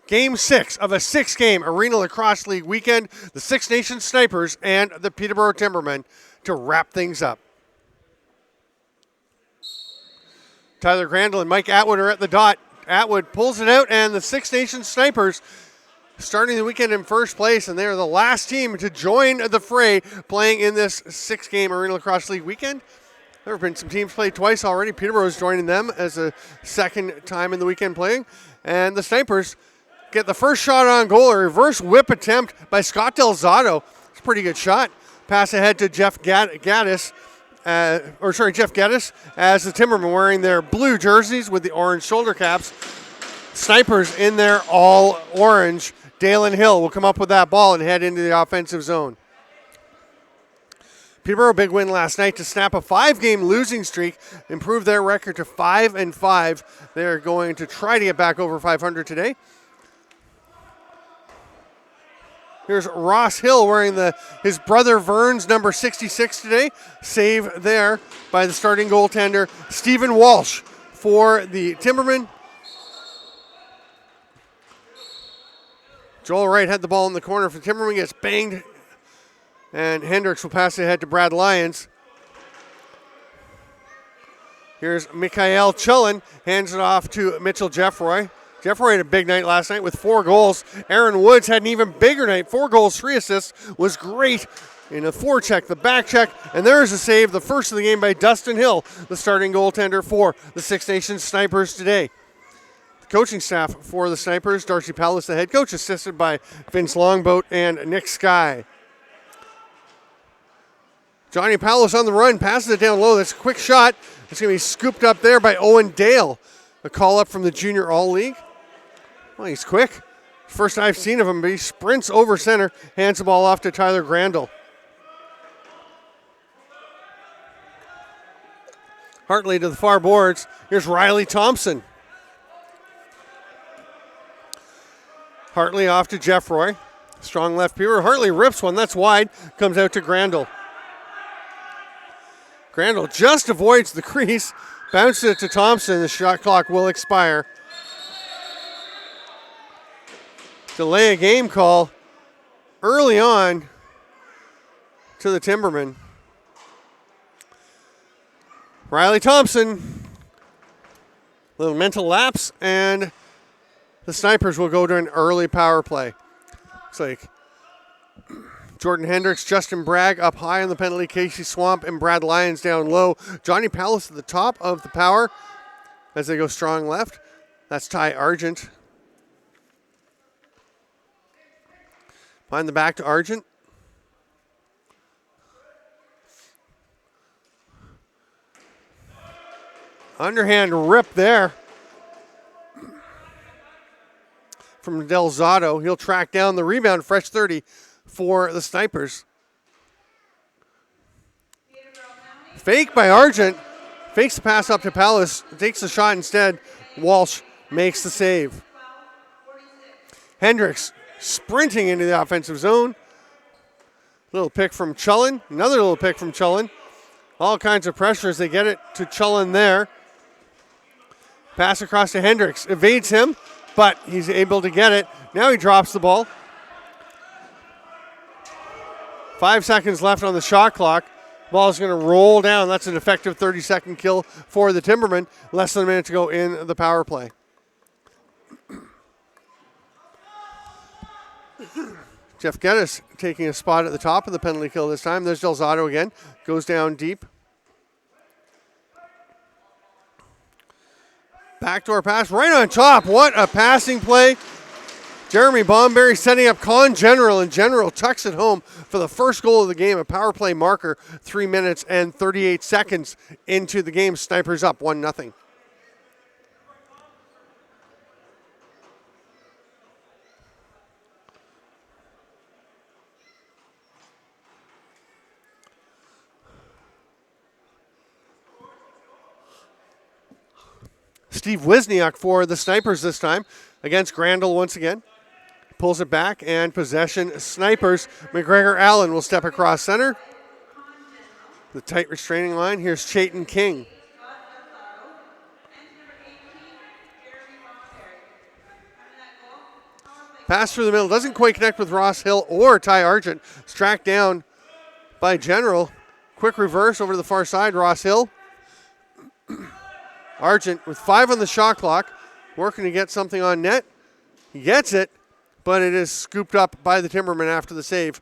Game 6 of a 6-game Arena Lacrosse League weekend. The Six Nations Snipers and the Peterborough Timbermen to wrap things up. Tyler Grandel and Mike Atwood are at the dot. Atwood pulls it out, and the Six Nations Snipers starting the weekend in first place, and they're the last team to join the fray playing in this 6-game Arena Lacrosse League weekend. There have been some teams played twice already. Peterborough is joining them as a second time in the weekend playing. And the Snipers get the first shot on goal, a reverse whip attempt by Scott Delzato. It's a pretty good shot. Pass ahead to Jeff Gaddis. Jeff Geddes, as the Timbermen wearing their blue jerseys with the orange shoulder caps. Snipers in their all orange. Dalen Hill will come up with that ball and head into the offensive zone. Peterborough, big win last night to snap a 5-game losing streak, improve their record to 5-5. They're going to try to get back over 500 today. Here's Ross Hill wearing his brother Vern's number 66 today. Save there by the starting goaltender, Stephen Walsh, for the Timbermen. Joel Wright had the ball in the corner for the Timbermen, gets banged, and Hendricks will pass it ahead to Brad Lyons. Here's Mikhail Chulin, hands it off to Mitchell Jeffroy. Jeffroy had a big night last night with 4 goals. Aaron Woods had an even bigger night. 4 goals, 3 assists, was great in a forecheck, the back check, and there is a save, the first of the game by Dustin Hill, the starting goaltender for the Six Nations Snipers today. The coaching staff for the Snipers, Darcy Pallas, the head coach, assisted by Vince Longboat and Nick Skye. Johnny Pallas on the run, passes it down low. That's a quick shot. It's going to be scooped up there by Owen Dale. A call up from the Junior All-League. Well, he's quick. First I've seen of him, but he sprints over center, hands the ball off to Tyler Grandel. Hartley to the far boards. Here's Riley Thompson. Hartley off to Jeffroy. Strong left Peterborough. Hartley rips one. That's wide. Comes out to Grandel. Grandel just avoids the crease. Bounces it to Thompson. The shot clock will expire. Delay a game call early on to the Timbermen. Riley Thompson, little mental lapse, and the Snipers will go to an early power play. Looks like Jordan Hendricks, Justin Bragg up high on the penalty, Casey Swamp and Brad Lyons down low. Johnny Pallas at the top of the power as they go strong left. That's Ty Argent. Find the back to Argent. Underhand rip there from Delzato. He'll track down the rebound, fresh 30 for the Snipers. Fake by Argent. Fakes the pass up to Pallas. Takes the shot instead. Walsh makes the save. Hendricks sprinting into the offensive zone. Little pick from Chulin. Another little pick from Chulin. All kinds of pressure as they get it to Chulin there. Pass across to Hendricks. Evades him, but he's able to get it. Now he drops the ball. 5 seconds left on the shot clock. Ball is going to roll down. That's an effective 30-second kill for the Timbermen. Less than a minute to go in the power play. Jeff Geddes taking a spot at the top of the penalty kill this time. There's Delzato again. Goes down deep. Backdoor pass right on top. What a passing play. Jeremy Bomberry setting up Con General, and General tucks it home for the first goal of the game. A power play marker, 3 minutes and 38 seconds into the game. Snipers up 1-0. Steve Wisniak for the Snipers this time against Grandel once again. Pulls it back and possession Snipers. McGregor Allen will step across center. The tight restraining line. Here's Chayton King. Pass through the middle. Doesn't quite connect with Ross Hill or Ty Argent. It's tracked down by General. Quick reverse over to the far side. Ross Hill. Argent with 5 on the shot clock. Working to get something on net. He gets it, but it is scooped up by the Timbermen after the save.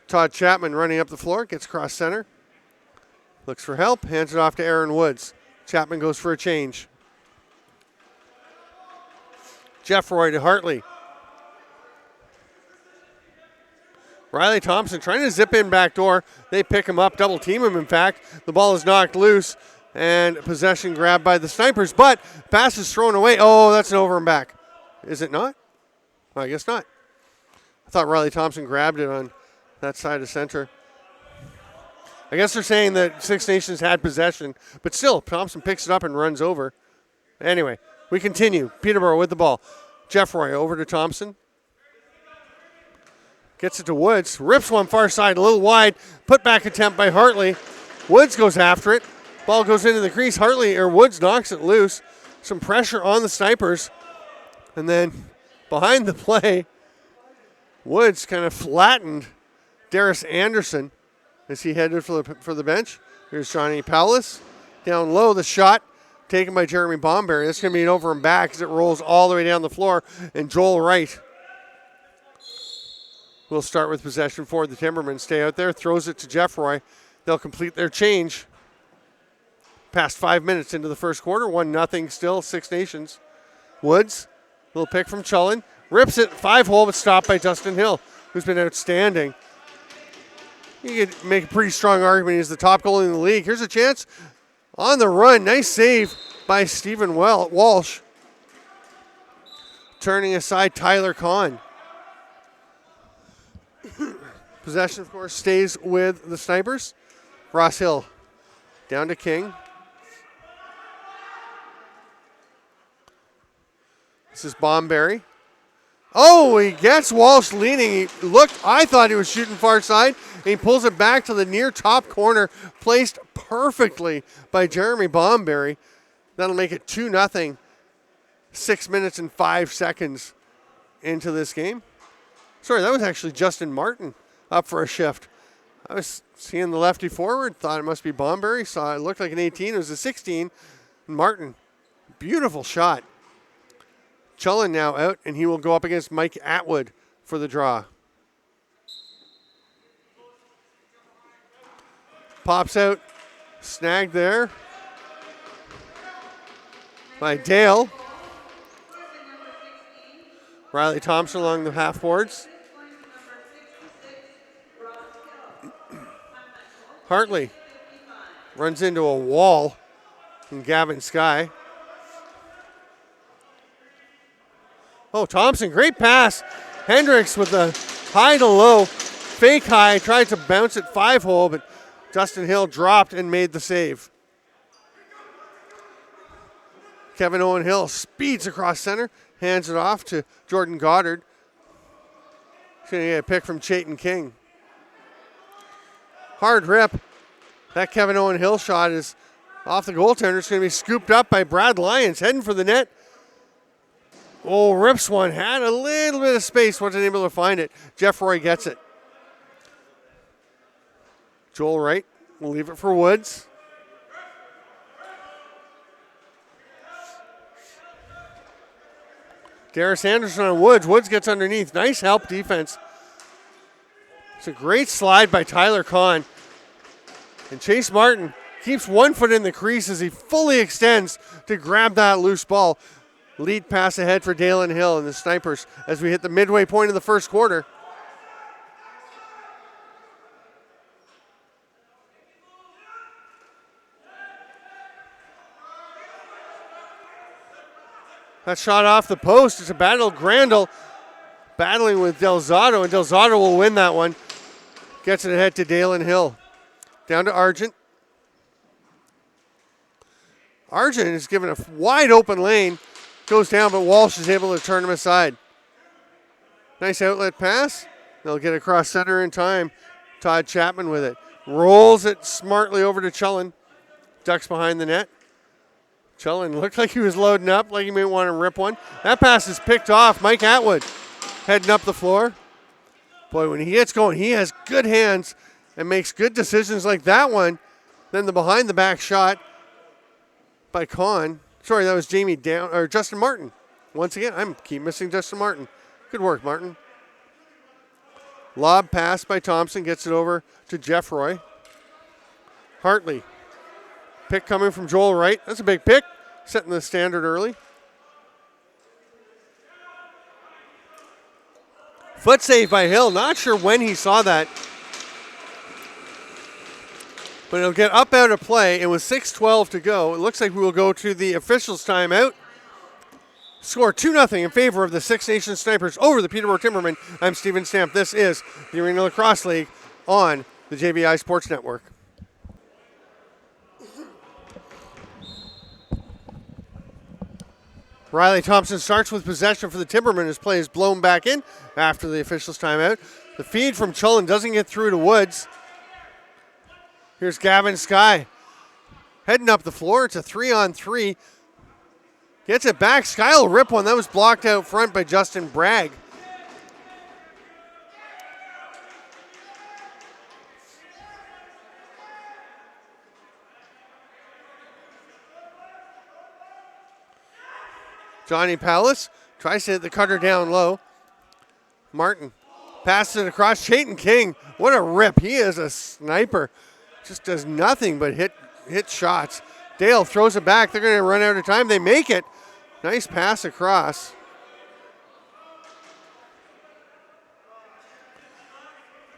Todd Chapman running up the floor. Gets across center. Looks for help. Hands it off to Aaron Woods. Chapman goes for a change. Jeff Roy to Hartley. Riley Thompson trying to zip in back door. They pick him up, double team him in fact. The ball is knocked loose and possession grabbed by the Snipers, but pass is thrown away. Oh, that's an over and back. Is it not? Well, I guess not. I thought Riley Thompson grabbed it on that side of center. I guess they're saying that Six Nations had possession, but still, Thompson picks it up and runs over. Anyway, we continue. Peterborough with the ball. Jeff Roy over to Thompson. Gets it to Woods. Rips one far side, a little wide. Put back attempt by Hartley. Woods goes after it. Ball goes into the crease. Woods knocks it loose. Some pressure on the Snipers. And then behind the play, Woods kind of flattened Darius Anderson as he headed for the bench. Here's Johnny Powlis. Down low, the shot taken by Jeremy Bomberry. That's going to be an over and back as it rolls all the way down the floor. And Joel Wright will start with possession for the Timbermen. Stay out there, throws it to Jeff Roy. They'll complete their change. Past 5 minutes into the first quarter, 1-0 still, Six Nations. Woods, little pick from Chullen. Rips it, 5-hole, but stopped by Justin Hill, who's been outstanding. You could make a pretty strong argument he's the top goalie in the league. Here's a chance on the run. Nice save by Stephen Walsh. Turning aside Tyler Kahn. Possession, of course, stays with the Snipers. Ross Hill down to King. This is Bomberry. Oh, he gets Walsh leaning. I thought he was shooting far side. And he pulls it back to the near top corner, placed perfectly by Jeremy Bomberry. That'll make it 2-0, 6 minutes and 5 seconds into this game. Sorry, that was actually Justin Martin up for a shift. I was seeing the lefty forward, thought it must be Bomberry. Saw it looked like an 18. It was a 16. Martin, beautiful shot. Chullen now out, and he will go up against Mike Atwood for the draw. Pops out, snagged there by Dale. Riley Thompson along the half boards. Hartley runs into a wall in Gavin Sky. Oh, Thompson, great pass. Hendricks with the high to low, fake high, tried to bounce it 5-hole, but Justin Hill dropped and made the save. Kevin Owen Hill speeds across center, hands it off to Jordan Goddard. He's going to get a pick from Chayton King. Hard rip. That Kevin Owen Hill shot is off the goaltender. It's going to be scooped up by Brad Lyons, heading for the net. Oh, rips one. Had a little bit of space. Wasn't able to find it. Jeff Roy gets it. Joel Wright will leave it for Woods. Darius Anderson on Woods. Woods gets underneath. Nice help defense. It's a great slide by Tyler Kahn. And Chase Martin keeps 1 foot in the crease as he fully extends to grab that loose ball. Lead pass ahead for Dalen Hill and the Snipers as we hit the midway point of the first quarter. That shot off the post. It's a battle. Grandel battling with Delzato, and Delzato will win that one. Gets it ahead to Dalen Hill. Down to Argent. Argent is given a wide open lane. Goes down, but Walsh is able to turn him aside. Nice outlet pass. They'll get across center in time. Todd Chapman with it. Rolls it smartly over to Chullen. Ducks behind the net. Chullen looked like he was loading up, like he may want to rip one. That pass is picked off. Mike Atwood heading up the floor. Boy, when he gets going, he has good hands and makes good decisions like that one. Then the behind-the-back shot by Con. Sorry, that was Justin Martin. Once again, I keep missing Justin Martin. Good work, Martin. Lob pass by Thompson, gets it over to Jeff Roy. Hartley. Pick coming from Joel Wright. That's a big pick, setting the standard early. Foot save by Hill. Not sure when he saw that. But it'll get up out of play, and with 6:12 to go, it looks like we will go to the officials' timeout. Score 2-0 in favor of the Six Nations Snipers over the Peterborough Timbermen. I'm Steven Stamp. This is the Arena Lacrosse League on the JVI Sports Network. Riley Thompson starts with possession for the Timbermen as play is blown back in after the officials' timeout. The feed from Chullen doesn't get through to Woods. Here's Gavin Skye heading up the floor. It's a 3-on-3. Gets it back. Skye will rip one. That was blocked out front by Justin Bragg. Johnny Pallas tries to hit the cutter down low. Martin passes it across. Chayton King, what a rip. He is a sniper. Just does nothing but hit shots. Dale throws it back. They're going to run out of time. They make it. Nice pass across.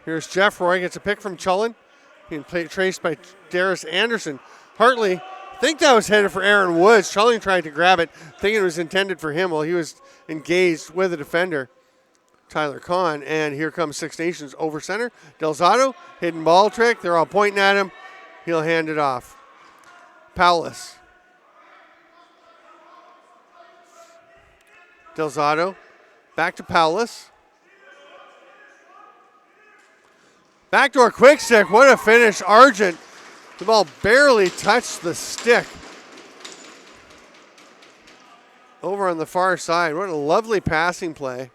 Here's Jeff Roy. Gets a pick from Chullen. Being traced by Darius Anderson. Hartley. I think that was headed for Aaron Woods. Chullen tried to grab it, thinking it was intended for him while he was engaged with a defender, Tyler Kahn. And here comes Six Nations over center. Delzato, hidden ball trick. They're all pointing at him. He'll hand it off. Paulus. Delzato, back to Paulus. Backdoor quick stick. What a finish. Argent. The ball barely touched the stick. Over on the far side. What a lovely passing play.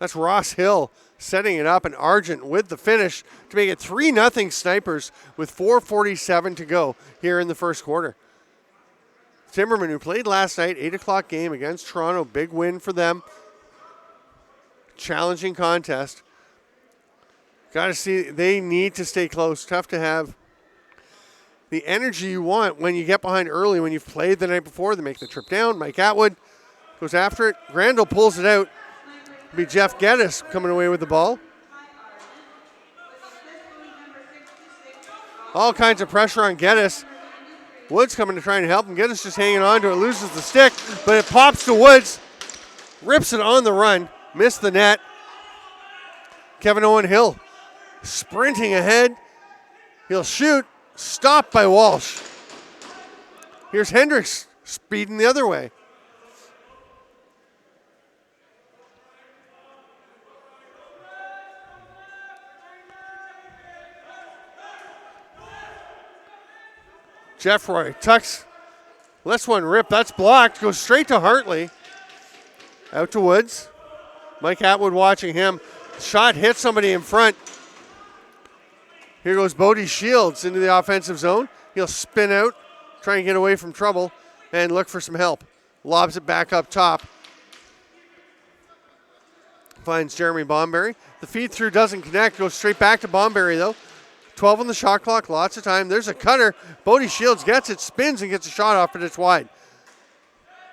That's Ross Hill setting it up, and Argent with the finish to make it 3-0 Snipers with 4:47 to go here in the first quarter. Timbermen, who played last night, 8 o'clock game against Toronto. Big win for them. Challenging contest. Got to see, they need to stay close. Tough to have the energy you want when you get behind early, when you've played the night before. They make the trip down. Mike Atwood goes after it. Grandel pulls it out. It'll be Jeff Geddes coming away with the ball. All kinds of pressure on Geddes. Woods coming to try and help him. Geddes just hanging on to it, loses the stick, but it pops to Woods. Rips it on the run. Missed the net. Kevin Owen Hill sprinting ahead. He'll shoot. Stopped by Walsh. Here's Hendricks speeding the other way. Jeff Roy tucks. Lets one rip. That's blocked. Goes straight to Hartley. Out to Woods. Mike Atwood watching him. Shot hit somebody in front. Here goes Bodie Shields into the offensive zone. He'll spin out, try and get away from trouble, and look for some help. Lobs it back up top. Finds Jeremy Bomberry. The feed through doesn't connect. Goes straight back to Bomberry, though. 12 on the shot clock, lots of time. There's a cutter. Bodie Shields gets it, spins, and gets a shot off, but it's wide.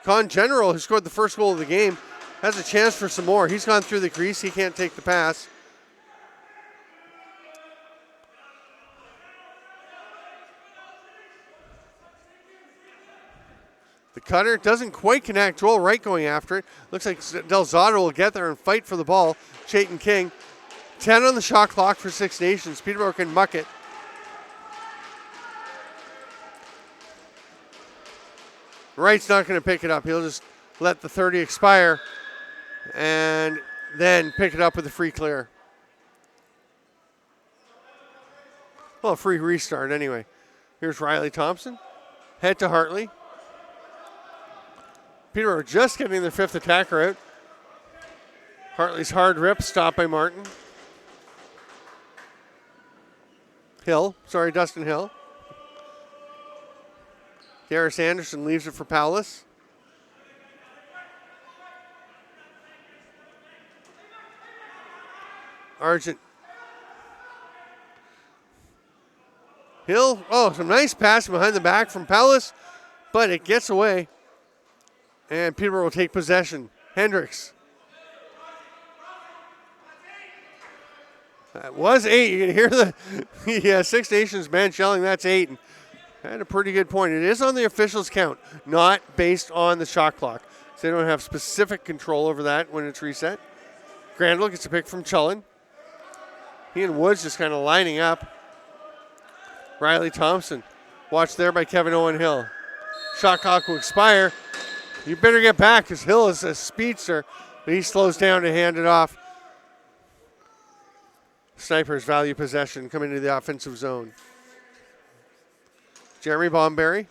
Con General, who scored the first goal of the game, has a chance for some more. He's gone through the crease. He can't take the pass. The cutter doesn't quite connect. Joel Wright going after it. Looks like Delzato will get there and fight for the ball. Chayton King. 10 on the shot clock for Six Nations. Peterborough can muck it. Wright's not going to pick it up. He'll just let the 30 expire and then pick it up with a free clear. Well, a free restart anyway. Here's Riley Thompson. Head to Hartley. Peterborough just getting their 5th attacker out. Hartley's hard rip, stopped by Martin. Dustin Hill. Garris Anderson leaves it for Powless. Argent. Hill, some nice pass behind the back from Powless, but it gets away. And Peterborough will take possession. Hendricks. That was 8. You can hear the Six Nations bench yelling, that's 8. And had a pretty good point. It is on the officials' count, not based on the shot clock. So they don't have specific control over that when it's reset. Grandel gets a pick from Chullen. He and Woods just kind of lining up. Riley Thompson, watched there by Kevin Owen Hill. Shot clock will expire. You better get back because Hill is a speedster, but he slows down to hand it off. Snipers value possession coming into the offensive zone. Jeremy Bomberry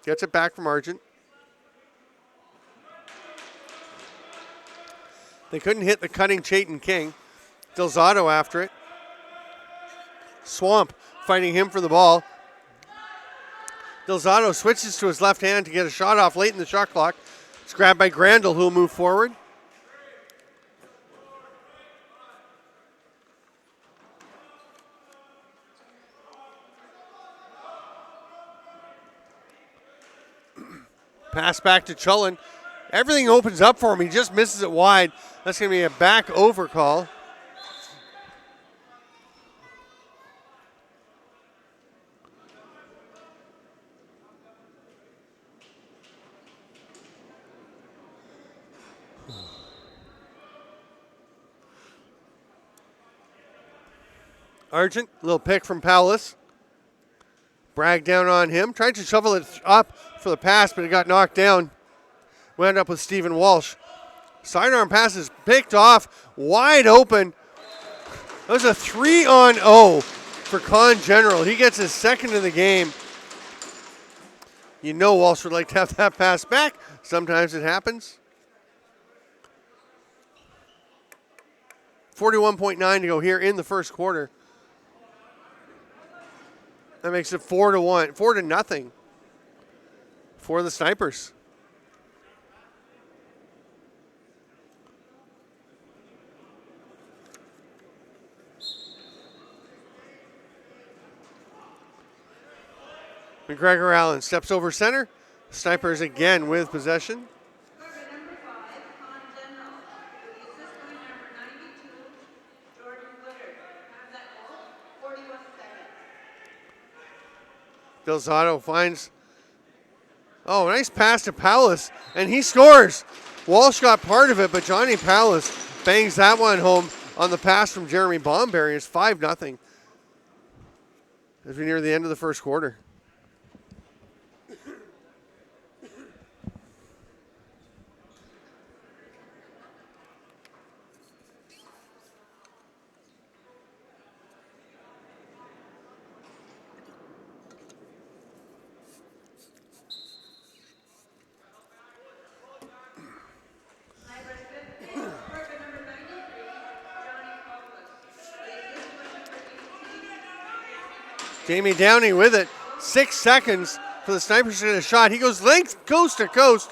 gets it back from Argent. They couldn't hit the cutting Chayton King. Delzato after it. Swamp fighting him for the ball. Delzato switches to his left hand to get a shot off late in the shot clock. It's grabbed by Grandel, who will move forward. Pass back to Chullen. Everything opens up for him. He just misses it wide. That's going to be a back over call. Argent, little pick from Powless. Bragg down on him. Tried to shovel it up for the pass, but it got knocked down. Wound up with Stephen Walsh. Sidearm pass is picked off, wide open. That was a 3-on-0 for Con General. He gets his second of the game. You know Walsh would like to have that pass back. Sometimes it happens. 41.9 to go here in the first quarter. That makes it 4-1, 4-0 for the Snipers. McGregor Allen steps over center. Snipers again with possession. Delzato finds, nice pass to Powless, and he scores. Walsh got part of it, but Johnny Powless bangs that one home on the pass from Jeremy Bomberry. It's 5-0 as we near the end of the first quarter. Jamie Downey with it. 6 seconds for the Snipers to get a shot. He goes length, coast to coast.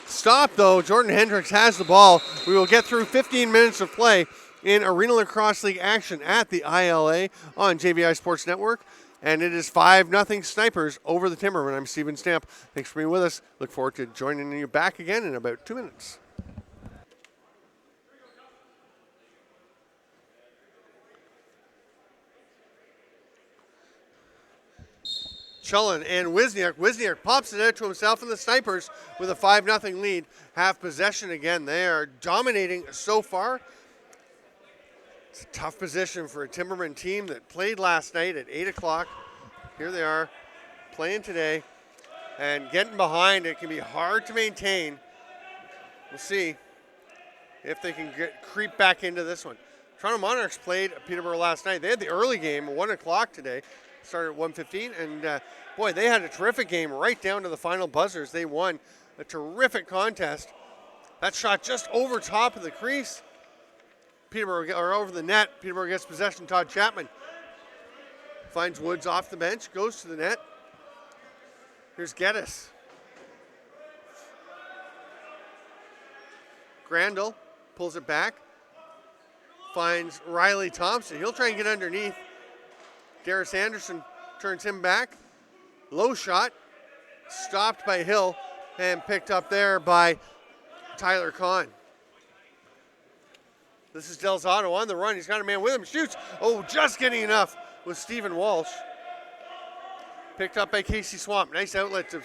Stop though. Jordan Hendricks has the ball. We will get through 15 minutes of play in Arena Lacrosse League action at the ILA on JVI Sports Network. And it is 5-0 Snipers over the Timbermen. I'm Steven Stamp. Thanks for being with us. Look forward to joining you back again in about 2 minutes. Chullen and Wisniak. Wisniak pops it out to himself, and the Snipers with a 5-0 lead have possession again. They are dominating so far. It's a tough position for a Timberman team that played last night at 8 o'clock. Here they are playing today, and getting behind it can be hard to maintain. We'll see if they can creep back into this one. Toronto Monarchs played Peterborough last night. They had the early game at 1 o'clock today. started at 1:15, and boy, they had a terrific game right down to the final buzzers. They won a terrific contest. That shot just over top of the crease. Peterborough, or over the net. Peterborough gets possession. Todd Chapman finds Woods off the bench, goes to the net. Here's Geddes. Grandel pulls it back. Finds Riley Thompson. He'll try and get underneath. Darius Anderson turns him back. Low shot. Stopped by Hill and picked up there by Tyler Kahn. This is Delzato on the run. He's got a man with him. Shoots. Oh, just getting enough with Stephen Walsh. Picked up by Casey Swamp. Nice outlet to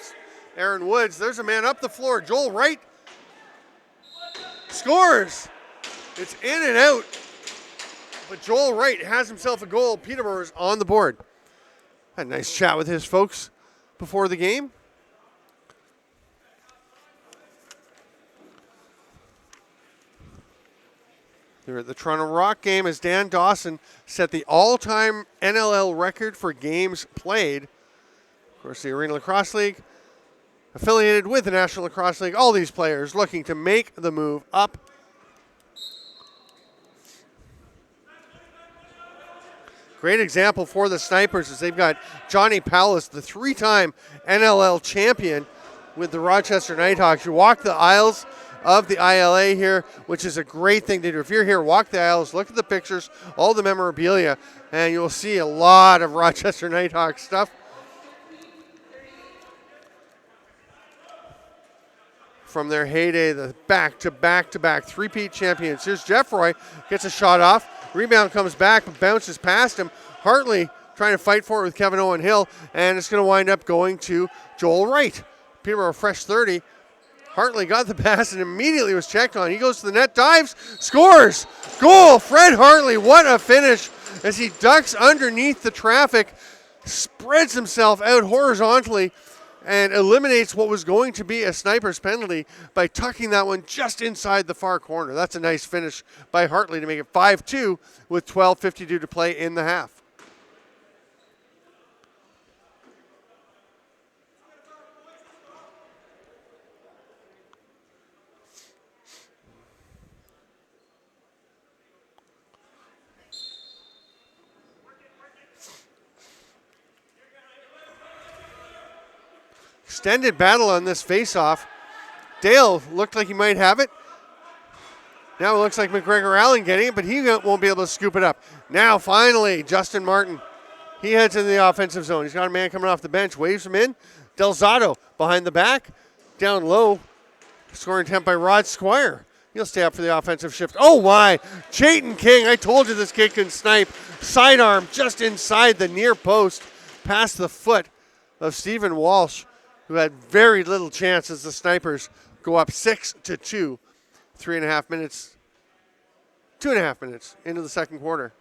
Aaron Woods. There's a man up the floor. Joel Wright scores. It's in and out. But Joel Wright has himself a goal. Peterborough is on the board. Had a nice chat with his folks before the game. They're at the Toronto Rock game as Dan Dawson set the all-time NLL record for games played. Of course, the Arena Lacrosse League affiliated with the National Lacrosse League. All these players looking to make the move up. Great example for the Snipers as they've got Johnny Powless, the three-time NLL champion with the Rochester Nighthawks. You walk the aisles of the ILA here, which is a great thing to do. If you're here, walk the aisles, look at the pictures, all the memorabilia, and you'll see a lot of Rochester Nighthawks stuff. From their heyday, the back-to-back three-peat champions. Here's Jeffroy, gets a shot off. Rebound comes back, but bounces past him. Hartley trying to fight for it with Kevin Owen Hill, and it's going to wind up going to Joel Wright. Peterborough fresh 30. Hartley got the pass and immediately was checked on. He goes to the net, dives, scores! Goal! Fred Hartley, what a finish as he ducks underneath the traffic, spreads himself out horizontally, and eliminates what was going to be a sniper's penalty by tucking that one just inside the far corner. That's a nice finish by Hartley to make it 5-2 with 12:52 to play in the half. Extended battle on this face-off. Dale looked like he might have it. Now it looks like McGregor Allen getting it, but he won't be able to scoop it up. Now, finally, Justin Martin. He heads into the offensive zone. He's got a man coming off the bench, waves him in. Delzato behind the back, down low. Scoring attempt by Rod Squire. He'll stay up for the offensive shift. Oh, my. Chayton King, I told you this kid can snipe. Sidearm just inside the near post, past the foot of Stephen Walsh, who had very little chance as the Snipers go up 6-2. 2.5 minutes into the second quarter.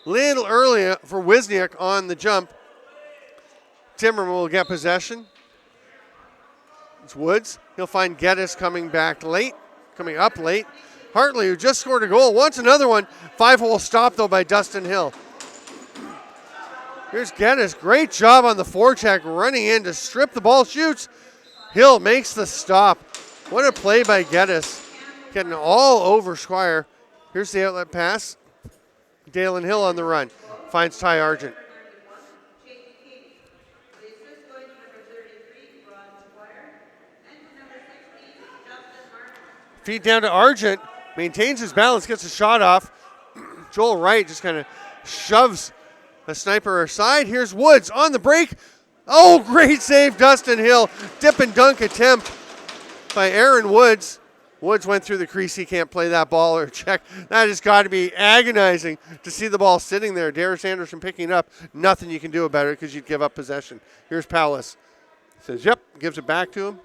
Little early for Wisniak on the jump. Timbermen will get possession. It's Woods. He'll find Geddes coming up late. Hartley, who just scored a goal, wants another one. 5-hole stop, though, by Dustin Hill. Here's Geddes. Great job on the forecheck, running in to strip the ball, shoots. Hill makes the stop. What a play by Geddes. Getting all over Squire. Here's the outlet pass. Dalen Hill on the run. Finds Ty Argent. Feed down to Argent, maintains his balance, gets a shot off. Joel Wright just kind of shoves a sniper aside. Here's Woods on the break. Oh, great save, Dustin Hill. Dip and dunk attempt by Aaron Woods. Woods went through the crease. He can't play that ball or check. That has got to be agonizing to see the ball sitting there. Darius Anderson picking it up. Nothing you can do about it because you'd give up possession. Here's Powless. Says, yep, gives it back to him.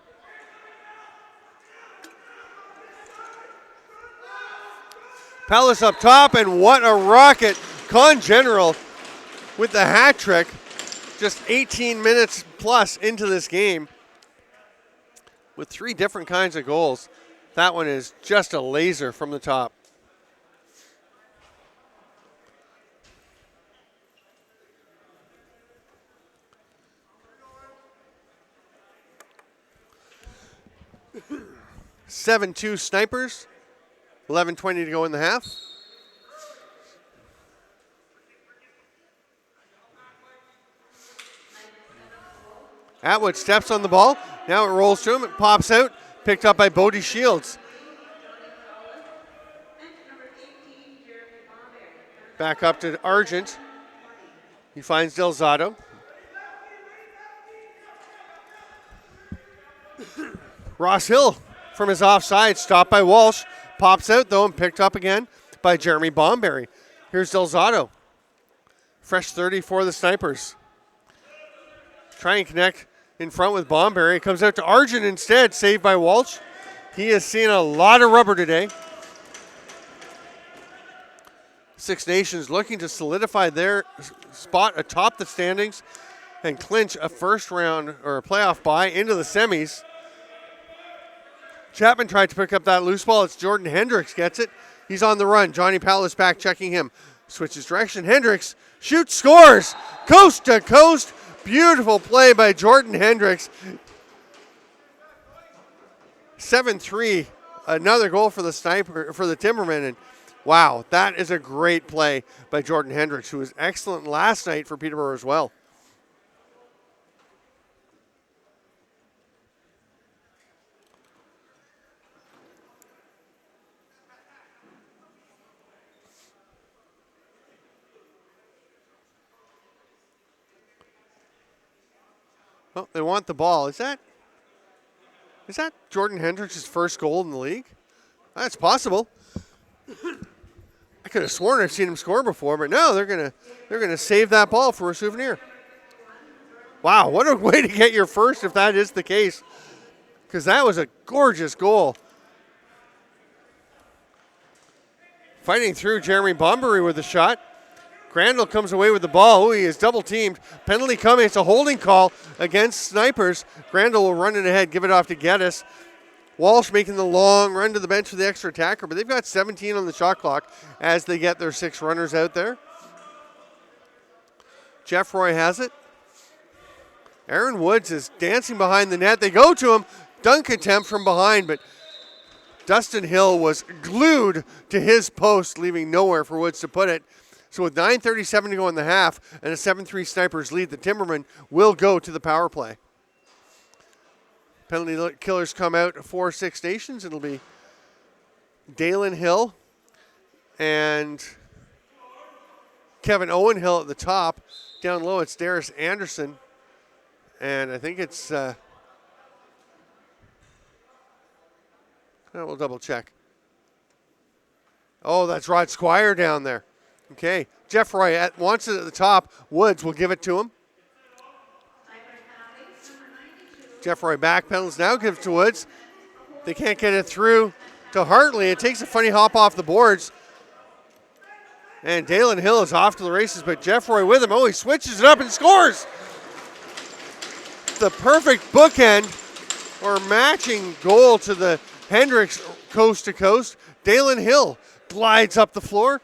Palace up top, and what a rocket. Con General with the hat trick, just 18 minutes plus into this game with 3 different kinds of goals. That one is just a laser from the top. (7-2) Snipers. 11:20 to go in the half. Atwood steps on the ball. Now it rolls to him. It pops out. Picked up by Bodie Shields. Back up to Argent. He finds Delzato. Ross Hill from his offside, stopped by Walsh. Pops out though and picked up again by Jeremy Bomberry. Here's Delzato. Fresh 30 for the Snipers. Try and connect in front with Bomberry. It comes out to Argent instead, saved by Walsh. He has seen a lot of rubber today. Six Nations looking to solidify their spot atop the standings and clinch a first round or a playoff bye into the semis. Chapman tried to pick up that loose ball. It's Jordan Hendricks gets it. He's on the run. Johnny Powell is back checking him. Switches direction. Hendricks shoots, scores. Coast to coast. Beautiful play by Jordan Hendricks. 7-3. Another goal for the Timbermen. And wow, that is a great play by Jordan Hendricks, who was excellent last night for Peterborough as well. Oh, they want the ball. Is that Jordan Hendricks' first goal in the league? That's possible. I could have sworn I've seen him score before, but no, they're gonna save that ball for a souvenir. Wow, what a way to get your first if that is the case, because that was a gorgeous goal. Fighting through Jeremy Bomberry with a shot. Crandall comes away with the ball. He is double teamed. Penalty coming. It's a holding call against Snipers. Crandall will run it ahead, give it off to Geddes. Walsh making the long run to the bench for the extra attacker, but they've got 17 on the shot clock as they get their 6 runners out there. Jeff Roy has it. Aaron Woods is dancing behind the net. They go to him. Dunk attempt from behind, but Dustin Hill was glued to his post, leaving nowhere for Woods to put it. So with 9:37 to go in the half and a 7-3 Snipers lead, the Timbermen will go to the power play. Penalty killers come out for Six Nations. It'll be Dalen Hill and Kevin Owen Hill at the top. Down low, it's Darius Anderson. And I think it's, we'll double check. Oh, that's Rod Squire down there. Okay, Jeff Roy wants it at the top. Woods will give it to him. Jeff Roy back pedals now, gives to Woods. They can't get it through to Hartley. It takes a funny hop off the boards. And Dalen Hill is off to the races, but Jeff Roy with him. Oh, he switches it up and scores. The perfect bookend or matching goal to the Hendricks coast to coast. Dalen Hill glides up the floor.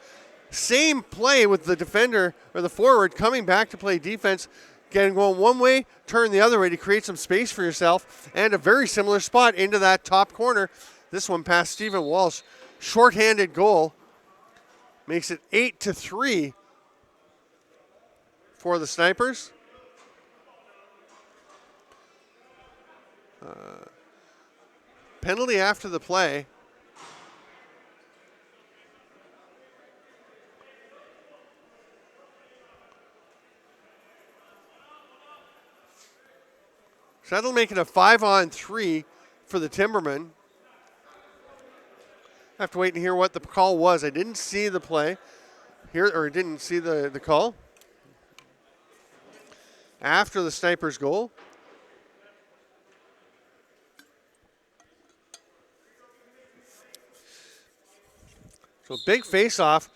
Same play with the defender or the forward coming back to play defense, getting going one way, turn the other way to create some space for yourself, and a very similar spot into that top corner. This one past Stephen Walsh. Short-handed goal makes it 8-3 for the Snipers. Penalty after the play. So that'll make it a 5-on-3 for the Timbermen. I have to wait and hear what the call was. I didn't see the play here, or didn't see the call. After the Snipers' goal. So big face-off.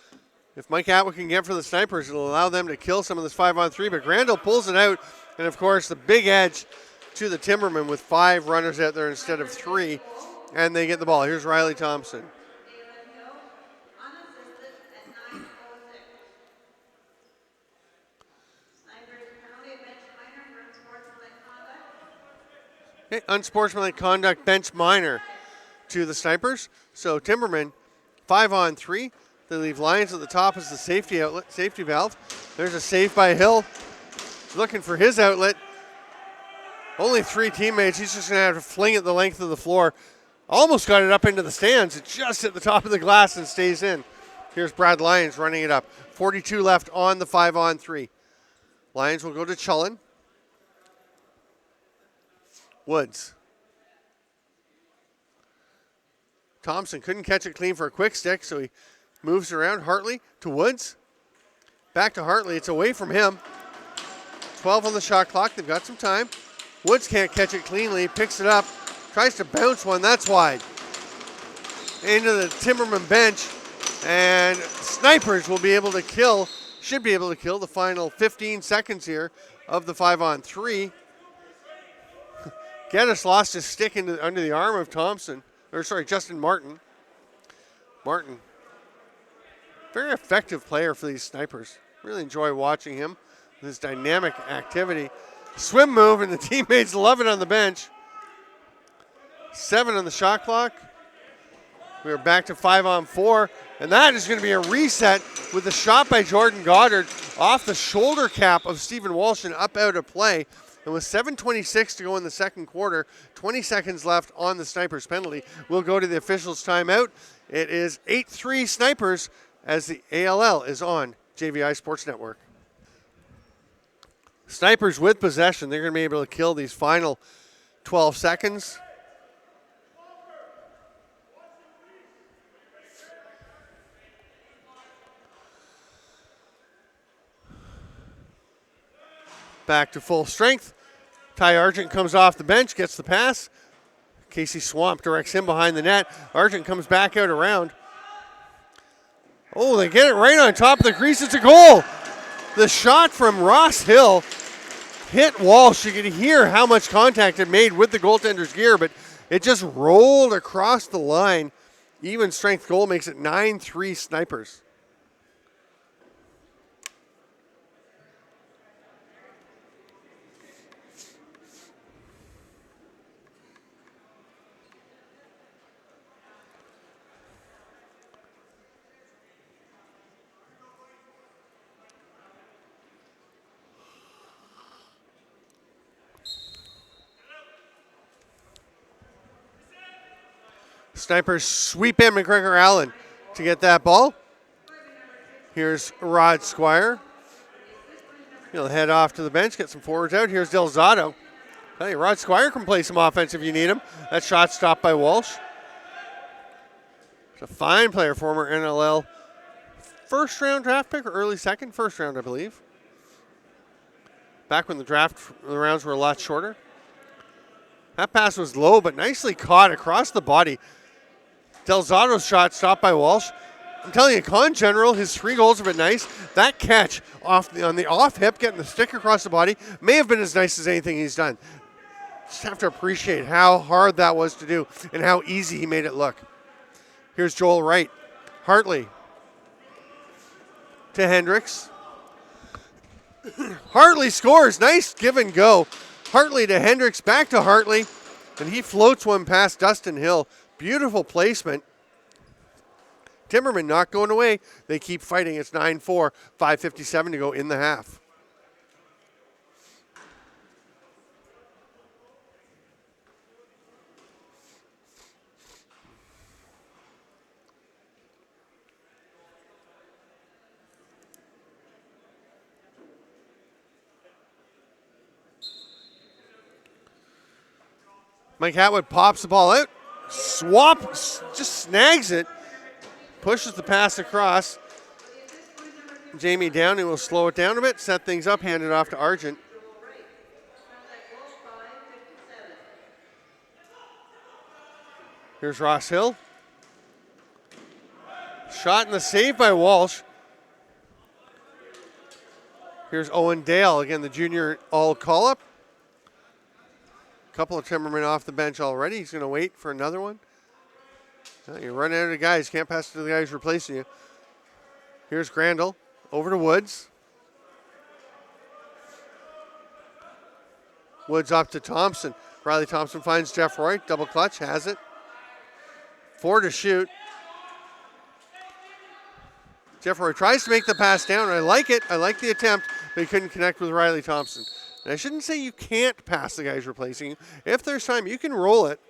if Mike Atwood can get for the Snipers, it'll allow them to kill some of this 5-on-3, but Grandal pulls it out, and of course the big edge to the Timbermen with 5 runners out there instead of 3, and they get the ball. Here's Riley Thompson. Okay, unsportsmanlike conduct, bench minor to the Snipers. So Timbermen, 5-on-3. They leave Lions at the top as the safety outlet, safety valve. There's a save by Hill. He's looking for his outlet. Only 3 teammates. He's just going to have to fling it the length of the floor. Almost got it up into the stands. It just hit the top of the glass and stays in. Here's Brad Lyons running it up. 42 left on the 5-on-3. Lions will go to Chullen. Woods. Thompson couldn't catch it clean for a quick stick, so he moves around. Hartley to Woods. Back to Hartley. It's away from him. 12 on the shot clock. They've got some time. Woods can't catch it cleanly. Picks it up. Tries to bounce one. That's wide. Into the Timberman bench. And Snipers will be able to kill, should be able to kill the final 15 seconds here of the 5-on-3. Geddes lost his stick under the arm of Justin Martin. Martin, very effective player for these Snipers. Really enjoy watching him with his dynamic activity. Swim move, and the teammates love it on the bench. 7 on the shot clock. We are back to 5-on-4, and that is going to be a reset with a shot by Jordan Goddard off the shoulder cap of Stephen Walsh and up out of play. And with 7:26 to go in the second quarter, 20 seconds left on the Snipers penalty, we'll go to the officials' timeout. It is 8-3 Snipers as the ALL is on JVI Sports Network. Snipers with possession. They're going to be able to kill these final 12 seconds. Back to full strength. Ty Argent comes off the bench, gets the pass. Casey Swamp directs him behind the net. Argent comes back out around. Oh, they get it right on top of the crease. It's a goal. The shot from Ross Hill hit Walsh. You can hear how much contact it made with the goaltender's gear, but it just rolled across the line. Even strength goal makes it 9-3 Snipers. Snipers sweep in McGregor Allen to get that ball. Here's Rod Squire. He'll head off to the bench, get some forwards out. Here's Delzato. Hey, Rod Squire can play some offense if you need him. That shot stopped by Walsh. He's a fine player, former NLL first round draft pick or early second? First round, I believe. Back when the rounds were a lot shorter. That pass was low, but nicely caught across the body. Delzato's shot stopped by Walsh. I'm telling you, Con General, his 3 goals have been nice. That catch on the off hip, getting the stick across the body, may have been as nice as anything he's done. Just have to appreciate how hard that was to do and how easy he made it look. Here's Joel Wright. Hartley to Hendricks. Hartley scores. Nice give and go. Hartley to Hendricks, back to Hartley, and he floats one past Dustin Hill. Beautiful placement. Timbermen not going away. They keep fighting. It's 9-4, 5:57 to go in the half. Mike Atwood pops the ball out. Swap just snags it. Pushes the pass across. Jamie Downey will slow it down a bit, set things up, hand it off to Argent. Here's Ross Hill. Shot and the save by Walsh. Here's Owen Dale, again, the junior all call-up. Couple of Timbermen off the bench already. He's going to wait for another one. You're running out of guys. Can't pass to the guys replacing you. Here's Grandal. Over to Woods. Woods up to Thompson. Riley Thompson finds Jeff Roy. Double clutch. Has it. 4 to shoot. Jeff Roy tries to make the pass down. I like it. I like the attempt, but he couldn't connect with Riley Thompson. And I shouldn't say you can't pass the guys replacing you. If there's time, you can roll it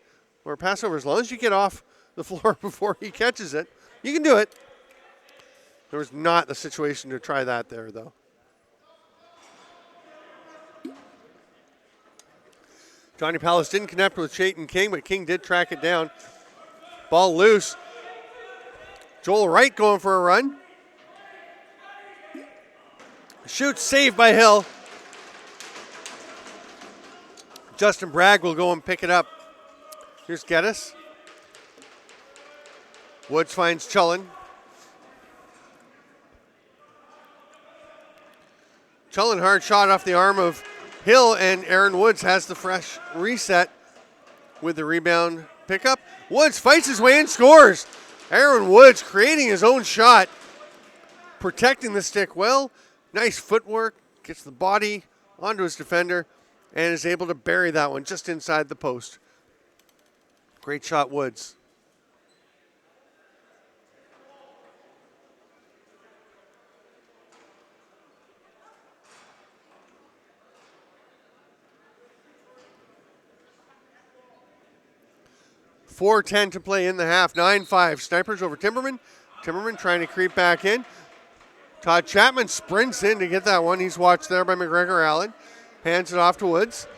or pass over as long as you get off the floor before he catches it. You can do it. There was not the situation to try that there, though. Johnny Palace didn't connect with Chayton King, but King did track it down. Ball loose. Joel Wright going for a run. Shoot saved by Hill. Justin Bragg will go and pick it up. Here's Geddes. Woods finds Chullen. Chullen hard shot off the arm of Hill, and Aaron Woods has the fresh reset with the rebound pickup. Woods fights his way and scores. Aaron Woods creating his own shot, protecting the stick well. Nice footwork, gets the body onto his defender, and is able to bury that one just inside the post. Great shot, Woods. .4:10 to play in the half. 9-5. Snipers over Timbermen. Timbermen trying to creep back in. Todd Chapman sprints in to get that one. He's watched there by McGregor Allen. Hands it off to Woods.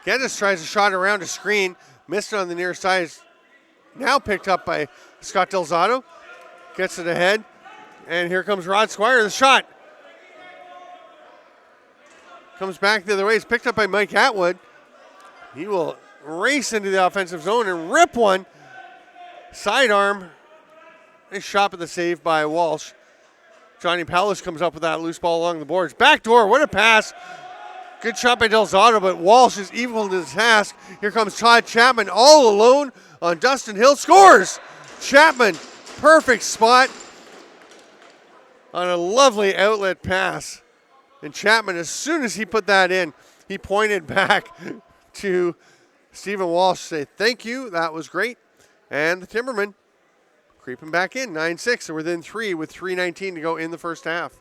Geddes tries a shot around a screen. Missed it on the near side. Now picked up by Scott Delzato. Gets it ahead. And here comes Rod Squire. The shot. Comes back the other way. It's picked up by Mike Atwood. He will race into the offensive zone and rip one. Sidearm. Nice shot at the save by Walsh. Johnny Palace comes up with that loose ball along the boards. Backdoor. What a pass. Good shot by Delzato, but Walsh is equal to the task. Here comes Todd Chapman all alone on Dustin Hill. Scores! Chapman, perfect spot on a lovely outlet pass. And Chapman, as soon as he put that in, he pointed back to Stephen Walsh to say, thank you, that was great. And the Timbermen creeping back in, 9-6. They're within 3 with 3:19 to go in the first half.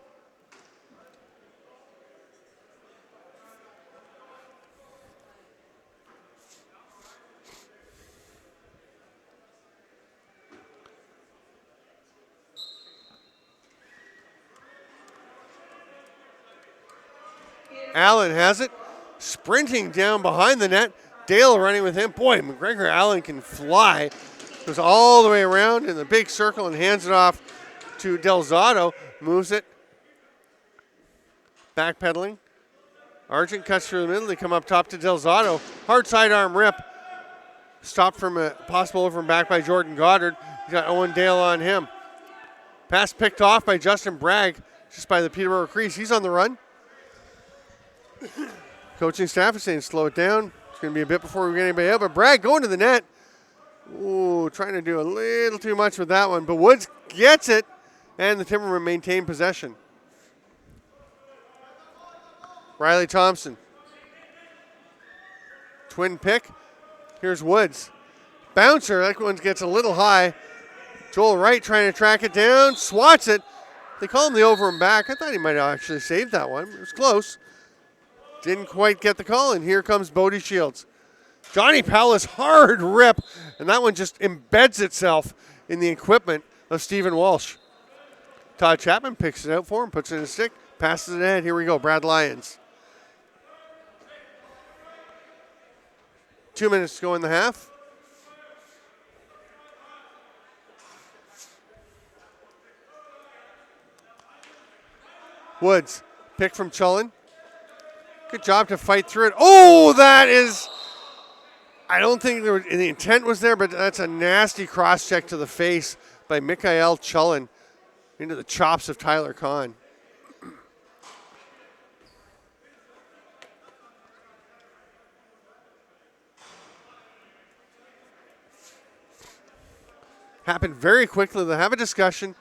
Allen has it, sprinting down behind the net. Dale running with him. Boy, McGregor Allen can fly. Goes all the way around in the big circle and hands it off to Delzato. Moves it. Backpedaling. Argent cuts through the middle. They come up top to Delzato. Hard sidearm rip. Stopped from a possible over and back by Jordan Goddard. He's got Owen Dale on him. Pass picked off by Justin Bragg just by the Peterborough crease. He's on the run. Coaching staff is saying slow it down. It's going to be a bit before we get anybody out. But Bragg going to the net. Ooh, trying to do a little too much with that one. But Woods gets it, and the Timbermen maintain possession. Riley Thompson. Twin pick. Here's Woods. Bouncer. That one gets a little high. Joel Wright trying to track it down. Swats it. They call him the over and back. I thought he might have actually saved that one. It was close. Didn't quite get the call, and here comes Bodie Shields. Johnny Palace, hard rip, and that one just embeds itself in the equipment of Stephen Walsh. Todd Chapman picks it out for him, puts it in his stick, passes it ahead. Here we go, Brad Lyons. 2 minutes to go in the half. Woods, pick from Chullen. Good job to fight through it. Oh, that is I don't think the intent was there, but that's a nasty cross-check to the face by Mikhail Chulin into the chops of Tyler Kahn. Happened very quickly. They'll have a discussion.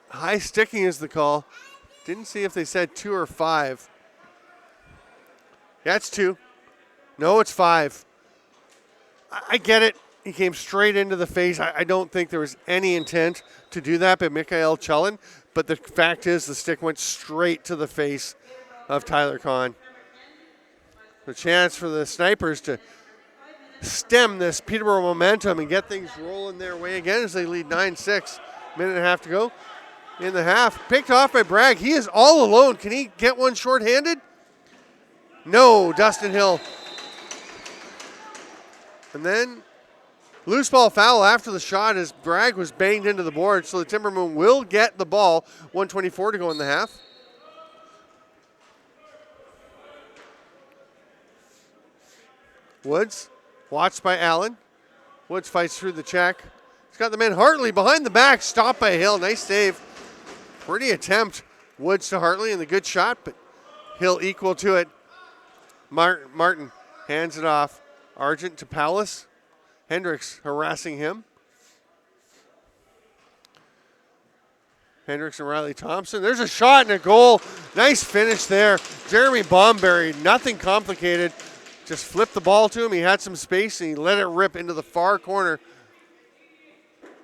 High sticking is the call. Didn't see if they said 2 or 5. Yeah, it's 2. No, it's 5. I get it. He came straight into the face. I don't think there was any intent to do that by Mikhail Chulin, but the fact is the stick went straight to the face of Tyler Kahn. The chance for the Snipers to stem this Peterborough momentum and get things rolling their way again as they lead 9-6. Minute and a half to go in the half. Picked off by Bragg. He is all alone. Can he get one shorthanded? No, Dustin Hill. And then loose ball foul after the shot as Bragg was banged into the board, so the Timbermen will get the ball. 1:24 to go in the half. Woods, watched by Allen. Woods fights through the check. He's got the man Hartley behind the back, stopped by Hill. Nice save. Pretty attempt. Woods to Hartley and the good shot, but Hill equal to it. Martin hands it off. Argent to Palace. Hendricks harassing him. Hendricks and Riley Thompson. There's a shot and a goal. Nice finish there. Jeremy Bomberry, nothing complicated. Just flipped the ball to him. He had some space and he let it rip into the far corner.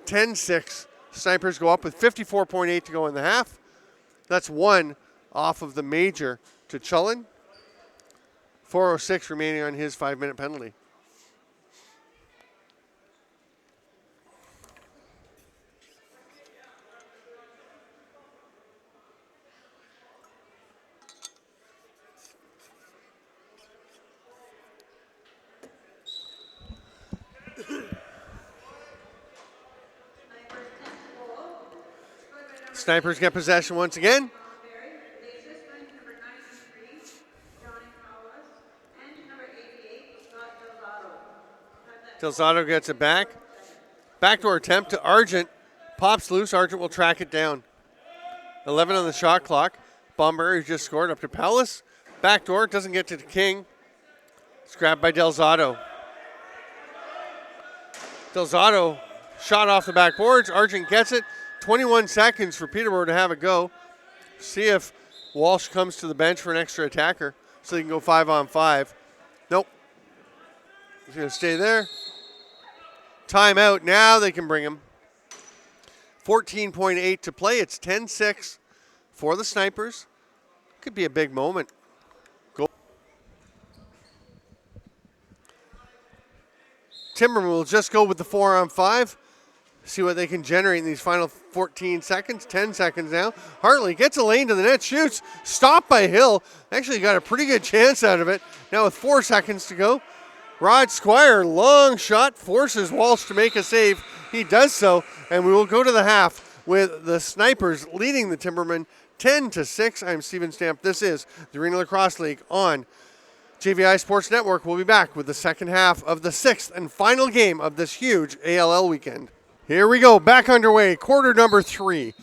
10-6. Snipers go up with 54.8 to go in the half. That's 1 off of the major to Chulin. 4:06 remaining on his 5-minute penalty. Snipers get possession once again. Delzato gets it back. Backdoor attempt to Argent. Pops loose. Argent will track it down. 11 on the shot clock. Bomberry just scored up to Palace. Backdoor doesn't get to the King. It's grabbed by Delzato. Delzato shot off the backboards. Argent gets it. 21 seconds for Peterborough to have a go. See if Walsh comes to the bench for an extra attacker so they can go 5-on-5. Nope. He's going to stay there. Timeout. Now they can bring him. 14.8 to play. It's 10-6 for the Snipers. Could be a big moment. Goal. Timbermen will just go with the 4-on-5. See what they can generate in these final 14 seconds. 10 seconds now. Hartley gets a lane to the net, shoots. Stopped by Hill. Actually got a pretty good chance out of it. Now with 4 seconds to go. Rod Squire, long shot, forces Walsh to make a save. He does so, and we will go to the half with the Snipers leading the Timbermen 10-6. I'm Steven Stamp. This is the Arena Lacrosse League on JVI Sports Network. We'll be back with the second half of the 6th and final game of this huge ALL weekend. Here we go, back underway, quarter number 3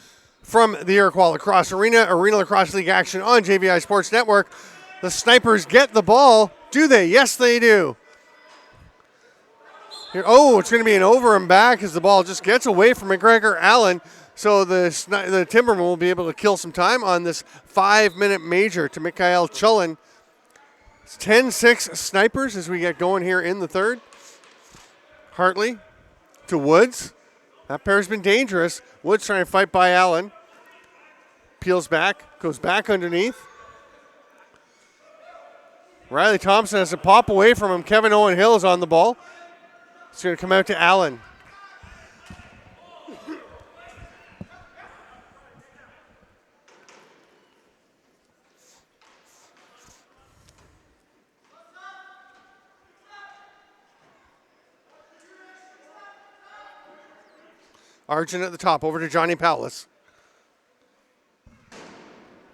from the Iroquois Lacrosse Arena Lacrosse League action on JVI Sports Network. The Snipers get the ball. Do they? Yes, they do. Here, it's going to be an over and back as the ball just gets away from McGregor Allen. So the Timbermen will be able to kill some time on this 5-minute major to Mikhail Chulin. It's 10-6 Snipers as we get going here in the third. Hartley to Woods. That pair's been dangerous. Woods trying to fight by Allen. Peels back, goes back underneath. Riley Thompson has to pop away from him. Kevin Owen Hill is on the ball. It's going to come out to Allen. Argent at the top, over to Johnny Palace.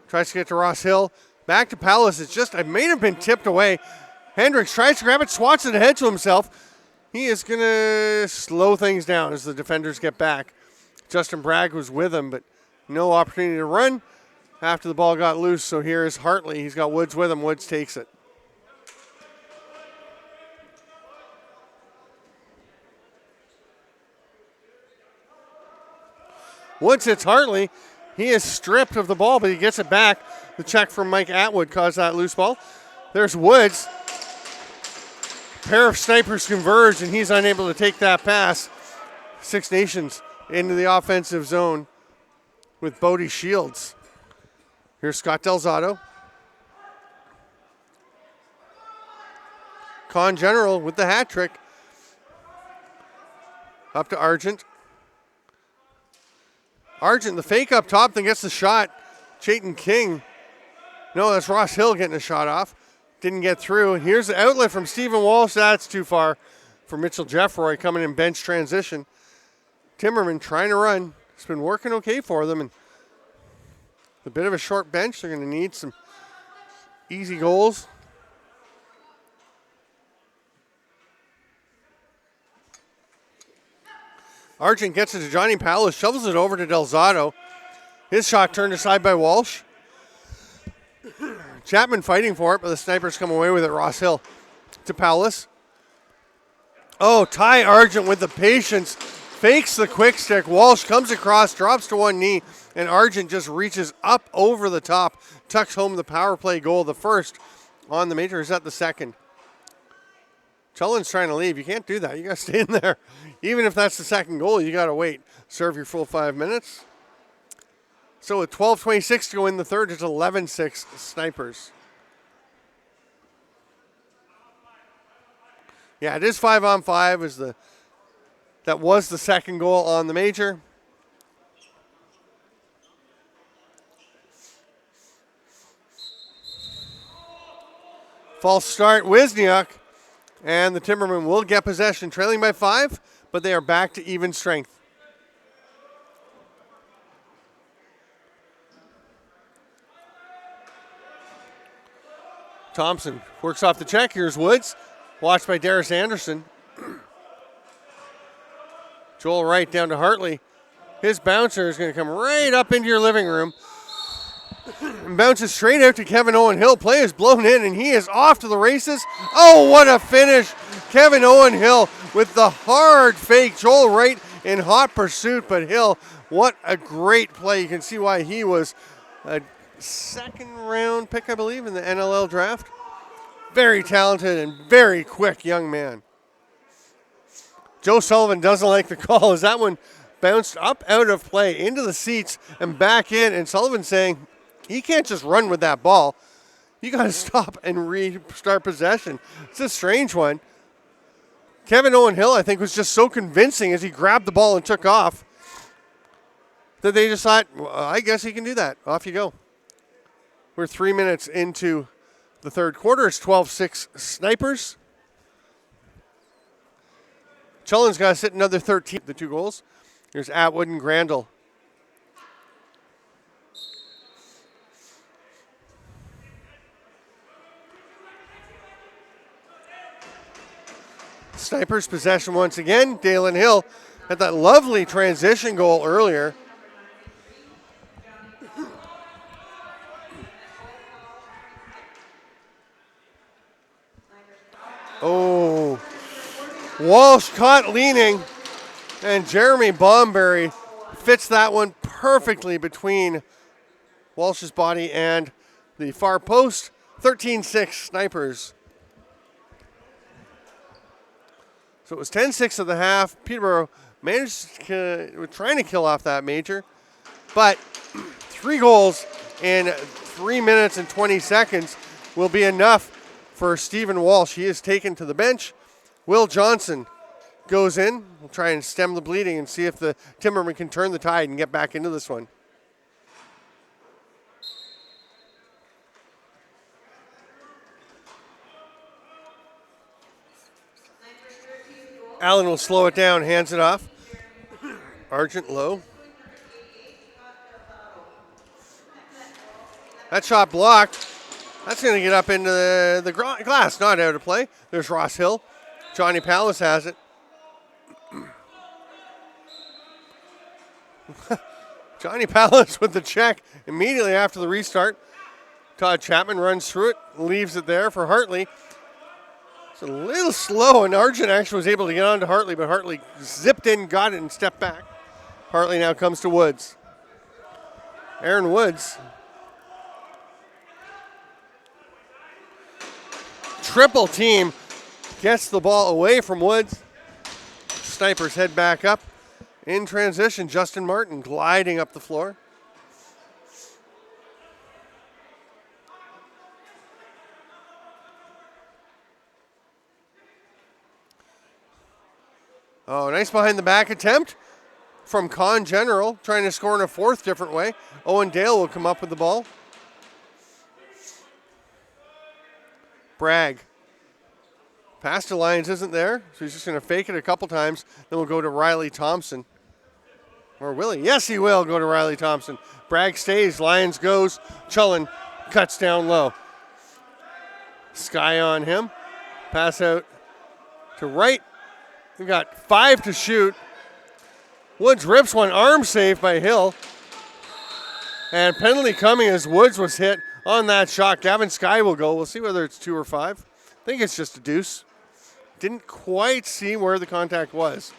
Tries to get to Ross Hill. Back to Palace. It may have been tipped away. Hendricks tries to grab it, swats it ahead to himself. He is going to slow things down as the defenders get back. Justin Bragg was with him, but no opportunity to run after the ball got loose. So here is Hartley. He's got Woods with him. Woods takes it. Woods hits Hartley. He is stripped of the ball, but he gets it back. The check from Mike Atwood caused that loose ball. There's Woods. Pair of snipers converge, and he's unable to take that pass. Six Nations into the offensive zone with Bodie Shields. Here's Scott Delzato. Con General with the hat trick. Up to Argent. Argent, the fake up top, then gets the shot. Chayton King. No, that's Ross Hill getting a shot off. Didn't get through. Here's the outlet from Stephen Walsh. That's too far for Mitchell Jeffroy coming in bench transition. Timbermen trying to run. It's been working okay for them. And a bit of a short bench. They're going to need some easy goals. Argent gets it to Johnny Powell, shovels it over to Delzato. His shot turned aside by Walsh. Chapman fighting for it, but the snipers come away with it. Ross Hill to Powless. Oh, Ty Argent with the patience. Fakes the quick stick. Walsh comes across, drops to one knee, and Argent just reaches up over the top. Tucks home the power play goal. The first on the major. Is that the second? Cullen's trying to leave. You can't do that. You got to stay in there. Even if that's the second goal, you got to wait. Serve your full 5 minutes. So with 12:26 to go in the third, it's 11-6 Snipers. Yeah, it is 5-on-5. That was the second goal on the major. False start, Wisniak. And the Timbermen will get possession, trailing by 5, but they are back to even strength. Thompson works off the check. Here's Woods, watched by Darius Anderson. Joel Wright down to Hartley. His bouncer is going to come right up into your living room. And bounces straight out to Kevin Owen Hill. Play is blown in, and he is off to the races. Oh, what a finish. Kevin Owen Hill with the hard fake. Joel Wright in hot pursuit, but Hill, what a great play. You can see why he was a second-round pick, I believe, in the NLL draft. Very talented and very quick young man. Joe Sullivan doesn't like the call as that one bounced up out of play into the seats and back in, and Sullivan saying, he can't just run with that ball. You got to stop and restart possession. It's a strange one. Kevin Owen Hill, I think, was just so convincing as he grabbed the ball and took off that they just thought, well, I guess he can do that. Off you go. We're 3 minutes into the third quarter. It's 12-6 Snipers. Cullen's got to sit another 13. The 2 goals. Here's Atwood and Grandel. Snipers possession once again. Dalen Hill had that lovely transition goal earlier. Oh, Walsh caught leaning, and Jeremy Bomberry fits that one perfectly between Walsh's body and the far post. 13-6 Snipers. So it was 10-6 of the half. Peterborough managed to trying to kill off that major, but 3 goals in 3 minutes and 20 seconds will be enough for Stephen Walsh. He is taken to the bench. Will Johnson goes in. We'll try and stem the bleeding and see if the Timbermen can turn the tide and get back into this one. Allen will slow it down, hands it off. Argent low. That shot blocked. That's going to get up into the glass, not out of play. There's Ross Hill. Johnny Pallas has it. Johnny Pallas with the check immediately after the restart. Todd Chapman runs through it, leaves it there for Hartley. It's a little slow, and Argent actually was able to get on to Hartley, but Hartley zipped in, got it, and stepped back. Hartley now comes to Woods. Aaron Woods. Triple team gets the ball away from Woods. Snipers head back up. In transition, Justin Martin gliding up the floor. Oh, nice behind the back attempt from Con General, trying to score in a fourth different way. Owen Dale will come up with the ball. Bragg. Pass to Lyons isn't there, so he's just going to fake it a couple times. Then we'll go to Riley Thompson. Or will he? Yes, he will go to Riley Thompson. Bragg stays, Lyons goes. Chullen cuts down low. Sky on him. Pass out to right. We've got 5 to shoot. Woods rips one, arm save by Hill. And penalty coming as Woods was hit on that shot. Gavin Sky will go. We'll see whether it's 2 or 5. I think it's just a deuce. Didn't quite see where the contact was.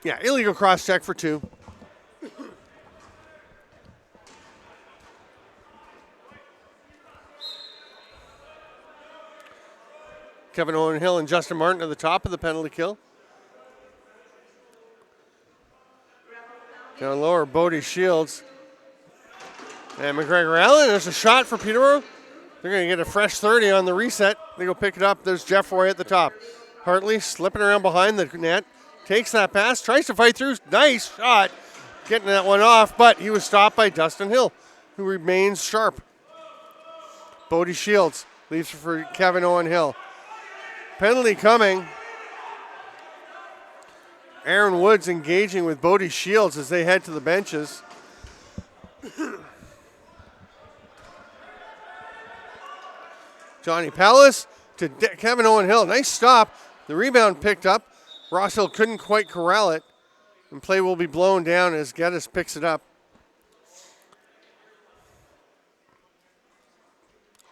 Yeah, illegal cross check for 2. Kevin Owen Hill and Justin Martin at the top of the penalty kill. Down lower, Bodie Shields. And McGregor Allen, there's a shot for Peterborough. They're going to get a fresh 30 on the reset. They go pick it up. There's Jeff Roy at the top. Hartley slipping around behind the net. Takes that pass, tries to fight through. Nice shot. Getting that one off, but he was stopped by Dustin Hill, who remains sharp. Bodie Shields leaves for Kevin Owen Hill. Penalty coming. Aaron Woods engaging with Bodie Shields as they head to the benches. Johnny Pallas to Kevin Owen Hill. Nice stop. The rebound picked up. Ross Hill couldn't quite corral it. And play will be blown down as Geddes picks it up.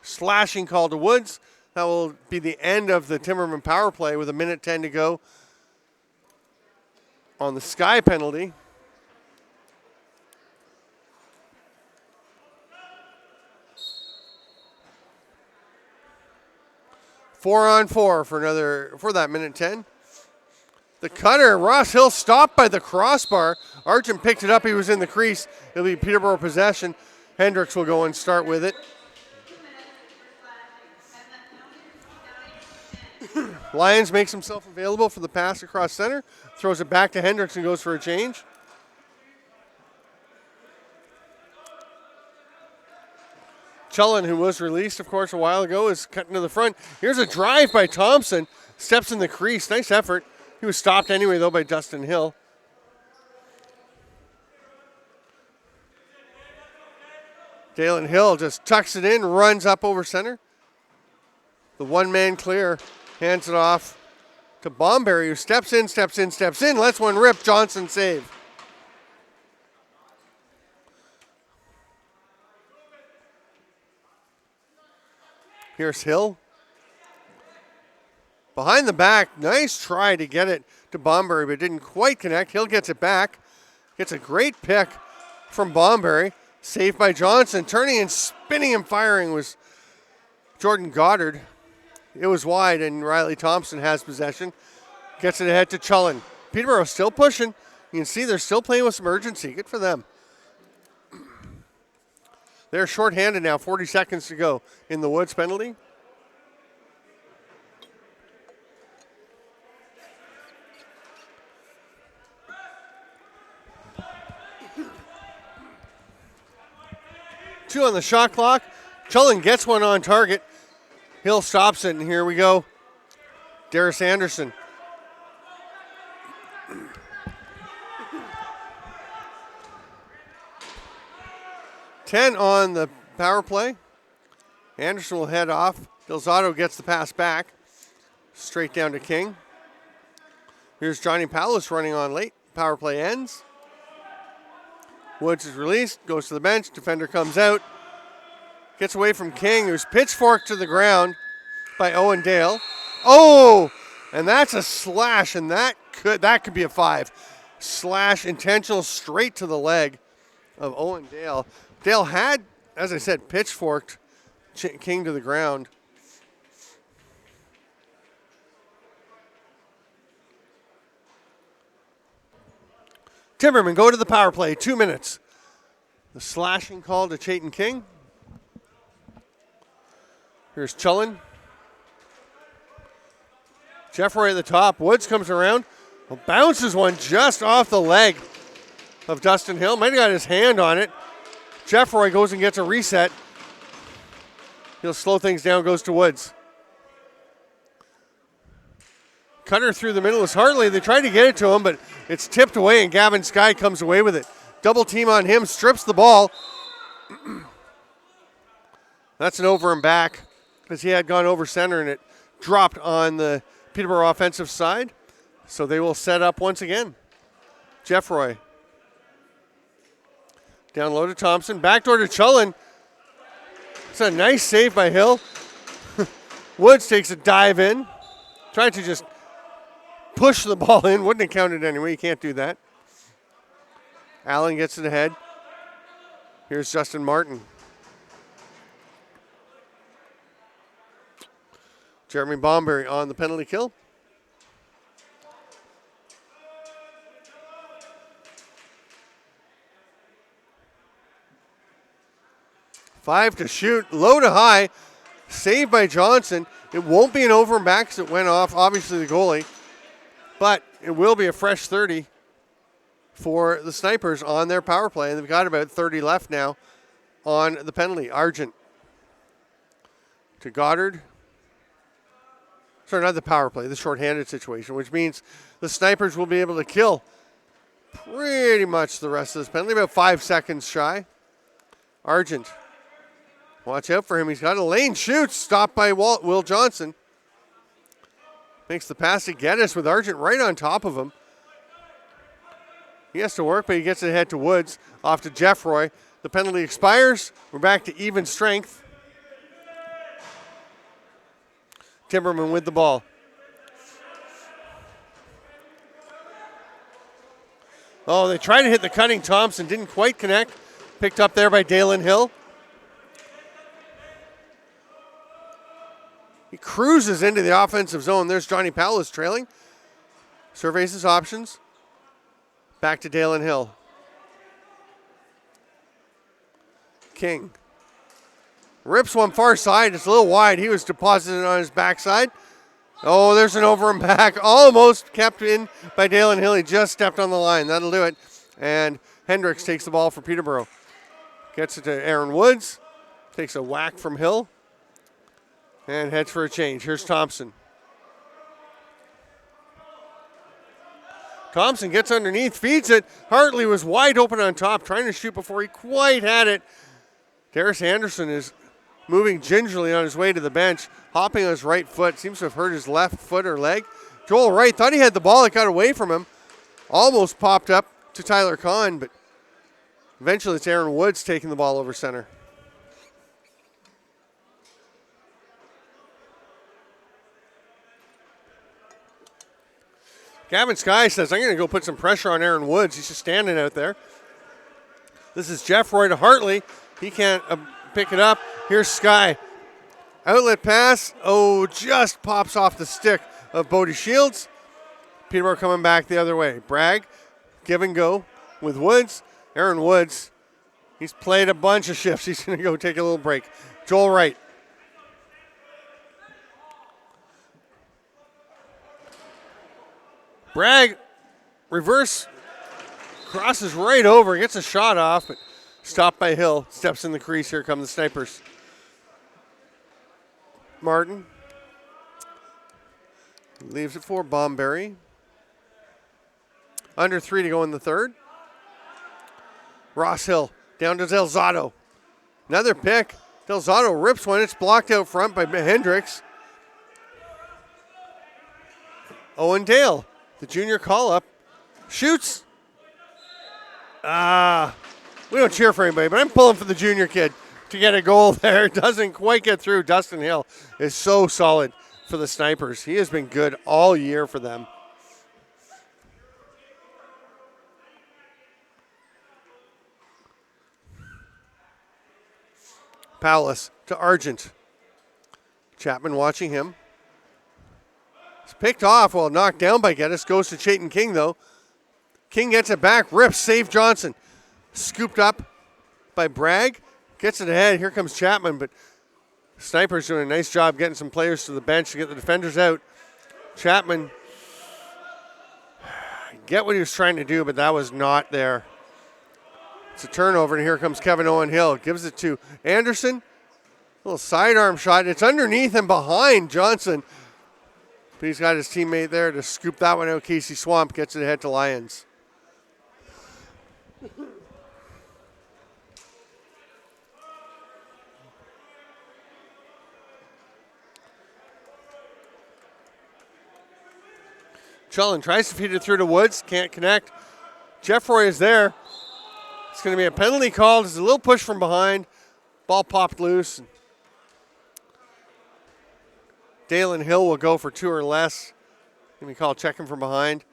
Slashing call to Woods. That will be the end of the Timberman power play with 1:10 to go on the Sky penalty. Four on four for that 1:10. The cutter, Ross Hill stopped by the crossbar. Argent picked it up. He was in the crease. It'll be Peterborough possession. Hendricks will go and start with it. Lyons makes himself available for the pass across center. Throws it back to Hendricks and goes for a change. Chullen, who was released, of course, a while ago, is cutting to the front. Here's a drive by Thompson. Steps in the crease. Nice effort. He was stopped anyway, though, by Dustin Hill. Dalen Hill just tucks it in, runs up over center. The one-man clear. Hands it off to Bomberry, who steps in, lets one rip. Johnson save. Here's Hill. Behind the back, nice try to get it to Bomberry, but didn't quite connect. Hill gets it back. Gets a great pick from Bomberry. Saved by Johnson. Turning and spinning and firing was Jordan Goddard. It was wide, and Riley Thompson has possession. Gets it ahead to Chullen. Peterborough still pushing. You can see they're still playing with some urgency. Good for them. They're shorthanded now, 40 seconds to go in the Woods penalty. Two on the shot clock. Chullen gets one on target. Hill stops it, and here we go. Darius Anderson. 10 on the power play. Anderson will head off. Delzato gets the pass back. Straight down to King. Here's Johnny Paulus running on late. Power play ends. Woods is released, goes to the bench. Defender comes out. Gets away from King, who's pitchforked to the ground by Owen Dale. Oh, and that's a slash, and that could be a 5. Slash intentional straight to the leg of Owen Dale. Dale had, as I said, pitchforked King to the ground. Timbermen go to the power play, 2 minutes. The slashing call to Chayton King. Here's Chullen. Jeffroy at the top. Woods comes around. Well, bounces one just off the leg of Dustin Hill. Might have got his hand on it. Jeffroy goes and gets a reset. He'll slow things down, goes to Woods. Cutter through the middle is Hartley. They tried to get it to him, but it's tipped away, and Gavin Sky comes away with it. Double team on him, strips the ball. That's an over and back because he had gone over center, and it dropped on the Peterborough offensive side. So they will set up once again. Jeffroy. Down low to Thompson. Backdoor to Chullen. It's a nice save by Hill. Woods takes a dive in. Tried to just push the ball in. Wouldn't have counted anyway. You can't do that. Allen gets it ahead. Here's Justin Martin. Jeremy Bomberry on the penalty kill. 5 to shoot, low to high. Saved by Johnson. It won't be an over and back because it went off, obviously, the goalie. But it will be a fresh 30 for the Snipers on their power play. And they've got about 30 left now on the penalty. Argent to Goddard. Sorry, not the power play, the shorthanded situation, which means the Snipers will be able to kill pretty much the rest of this penalty, about 5 seconds shy. Argent. Watch out for him. He's got a lane shoot. Stopped by Will Johnson. Makes the pass to Geddes with Argent right on top of him. He has to work, but he gets it ahead to Woods. Off to Jeffroy. The penalty expires. We're back to even strength. Timberman with the ball. Oh, they tried to hit the cutting Thompson. Didn't quite connect. Picked up there by Dalen Hill. He cruises into the offensive zone. There's Johnny Paulus trailing. Surveys his options. Back to Dalen Hill. King. Rips one far side. It's a little wide. He was deposited on his backside. Oh, there's an over and back. Almost kept in by Dalen Hill. He just stepped on the line. That'll do it. And Hendricks takes the ball for Peterborough. Gets it to Aaron Woods. Takes a whack from Hill. And heads for a change. Here's Thompson. Thompson gets underneath, feeds it. Hartley was wide open on top, trying to shoot before he quite had it. Darius Anderson is moving gingerly on his way to the bench, hopping on his right foot. Seems to have hurt his left foot or leg. Joel Wright thought he had the ball. It got away from him. Almost popped up to Tyler Kahn, but eventually it's Aaron Woods taking the ball over center. Gavin Sky says, I'm going to go put some pressure on Aaron Woods. He's just standing out there. This is Jeffroy to Hartley. He can't pick it up. Here's Sky. Outlet pass. Oh, just pops off the stick of Bodie Shields. Peterborough coming back the other way. Bragg, give and go with Woods. Aaron Woods, he's played a bunch of shifts. He's going to go take a little break. Joel Wright. Bragg, reverse, crosses right over, gets a shot off, but stopped by Hill. Steps in the crease. Here come the Snipers. Martin leaves it for Bomberry. Under 3 to go in the third. Ross Hill down to Delzato. Another pick. Delzato rips one. It's blocked out front by Hendricks. Owen Dale, the junior call-up, shoots. We don't cheer for anybody, but I'm pulling for the junior kid to get a goal there. Doesn't quite get through. Dustin Hill is so solid for the Snipers. He has been good all year for them. Paulus to Argent. Chapman watching him. It's picked off, well, knocked down by Geddes. Goes to Chayton King, though. King gets it back, rips, save Johnson. Scooped up by Bragg. Gets it ahead. Here comes Chapman, but Snipers doing a nice job getting some players to the bench to get the defenders out. Chapman, get what he was trying to do, but that was not there. It's a turnover, and here comes Kevin Owen Hill. Gives it to Anderson. Little sidearm shot. It's underneath and behind Johnson. But he's got his teammate there to scoop that one out. Casey Swamp gets it ahead to Lions. Chullen tries to feed it through to Woods. Can't connect. Jeffroy is there. It's going to be a penalty called. There's a little push from behind. Ball popped loose. Dale and Hill will go for 2 or less. Going to be called checking from behind.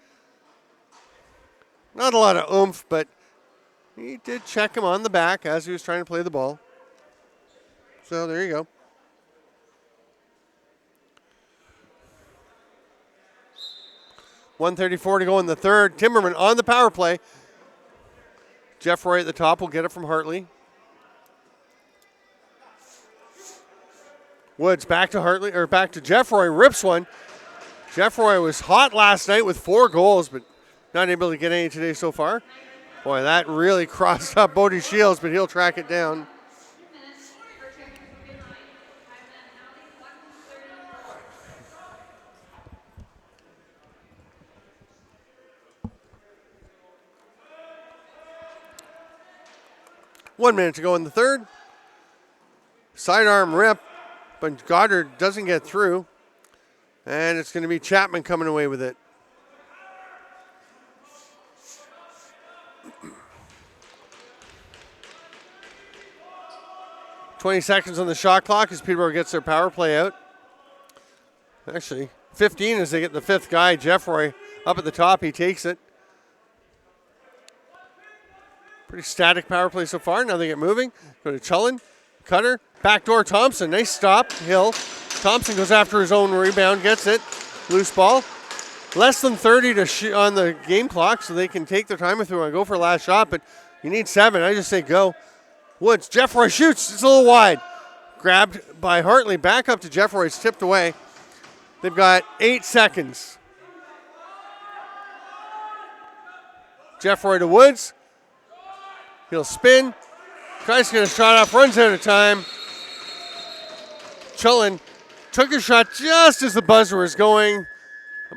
Not a lot of oomph, but he did check him on the back as he was trying to play the ball. So there you go. .134 to go in the third. Timberman on the power play. Jeffroy at the top will get it from Hartley. Woods back to Hartley, or back to Jeffroy, rips one. Jeffroy was hot last night with 4 goals, but not able to get any today so far. Boy, that really crossed up Bodie Shields, but he'll track it down. One minute to go in the third. Sidearm rip, but Goddard doesn't get through. And it's going to be Chapman coming away with it. .20 seconds on the shot clock as Peterborough gets their power play out. Actually, 15 as they get the 5th guy, Jeffroy, up at the top. He takes it. Pretty static power play so far. Now they get moving. Go to Chullen. Cutter. Backdoor Thompson. Nice stop. Hill. Thompson goes after his own rebound. Gets it. Loose ball. Less than 30 to on the game clock, so they can take their time if they want to go for a last shot, but you need 7. I just say go. Woods. Jeffroy shoots. It's a little wide. Grabbed by Hartley. Back up to Jeffroy. It's tipped away. They've got 8 seconds. Jeffroy to Woods. He'll spin. Tries to get a shot off. Runs out of time. Chullen took a shot just as the buzzer was going.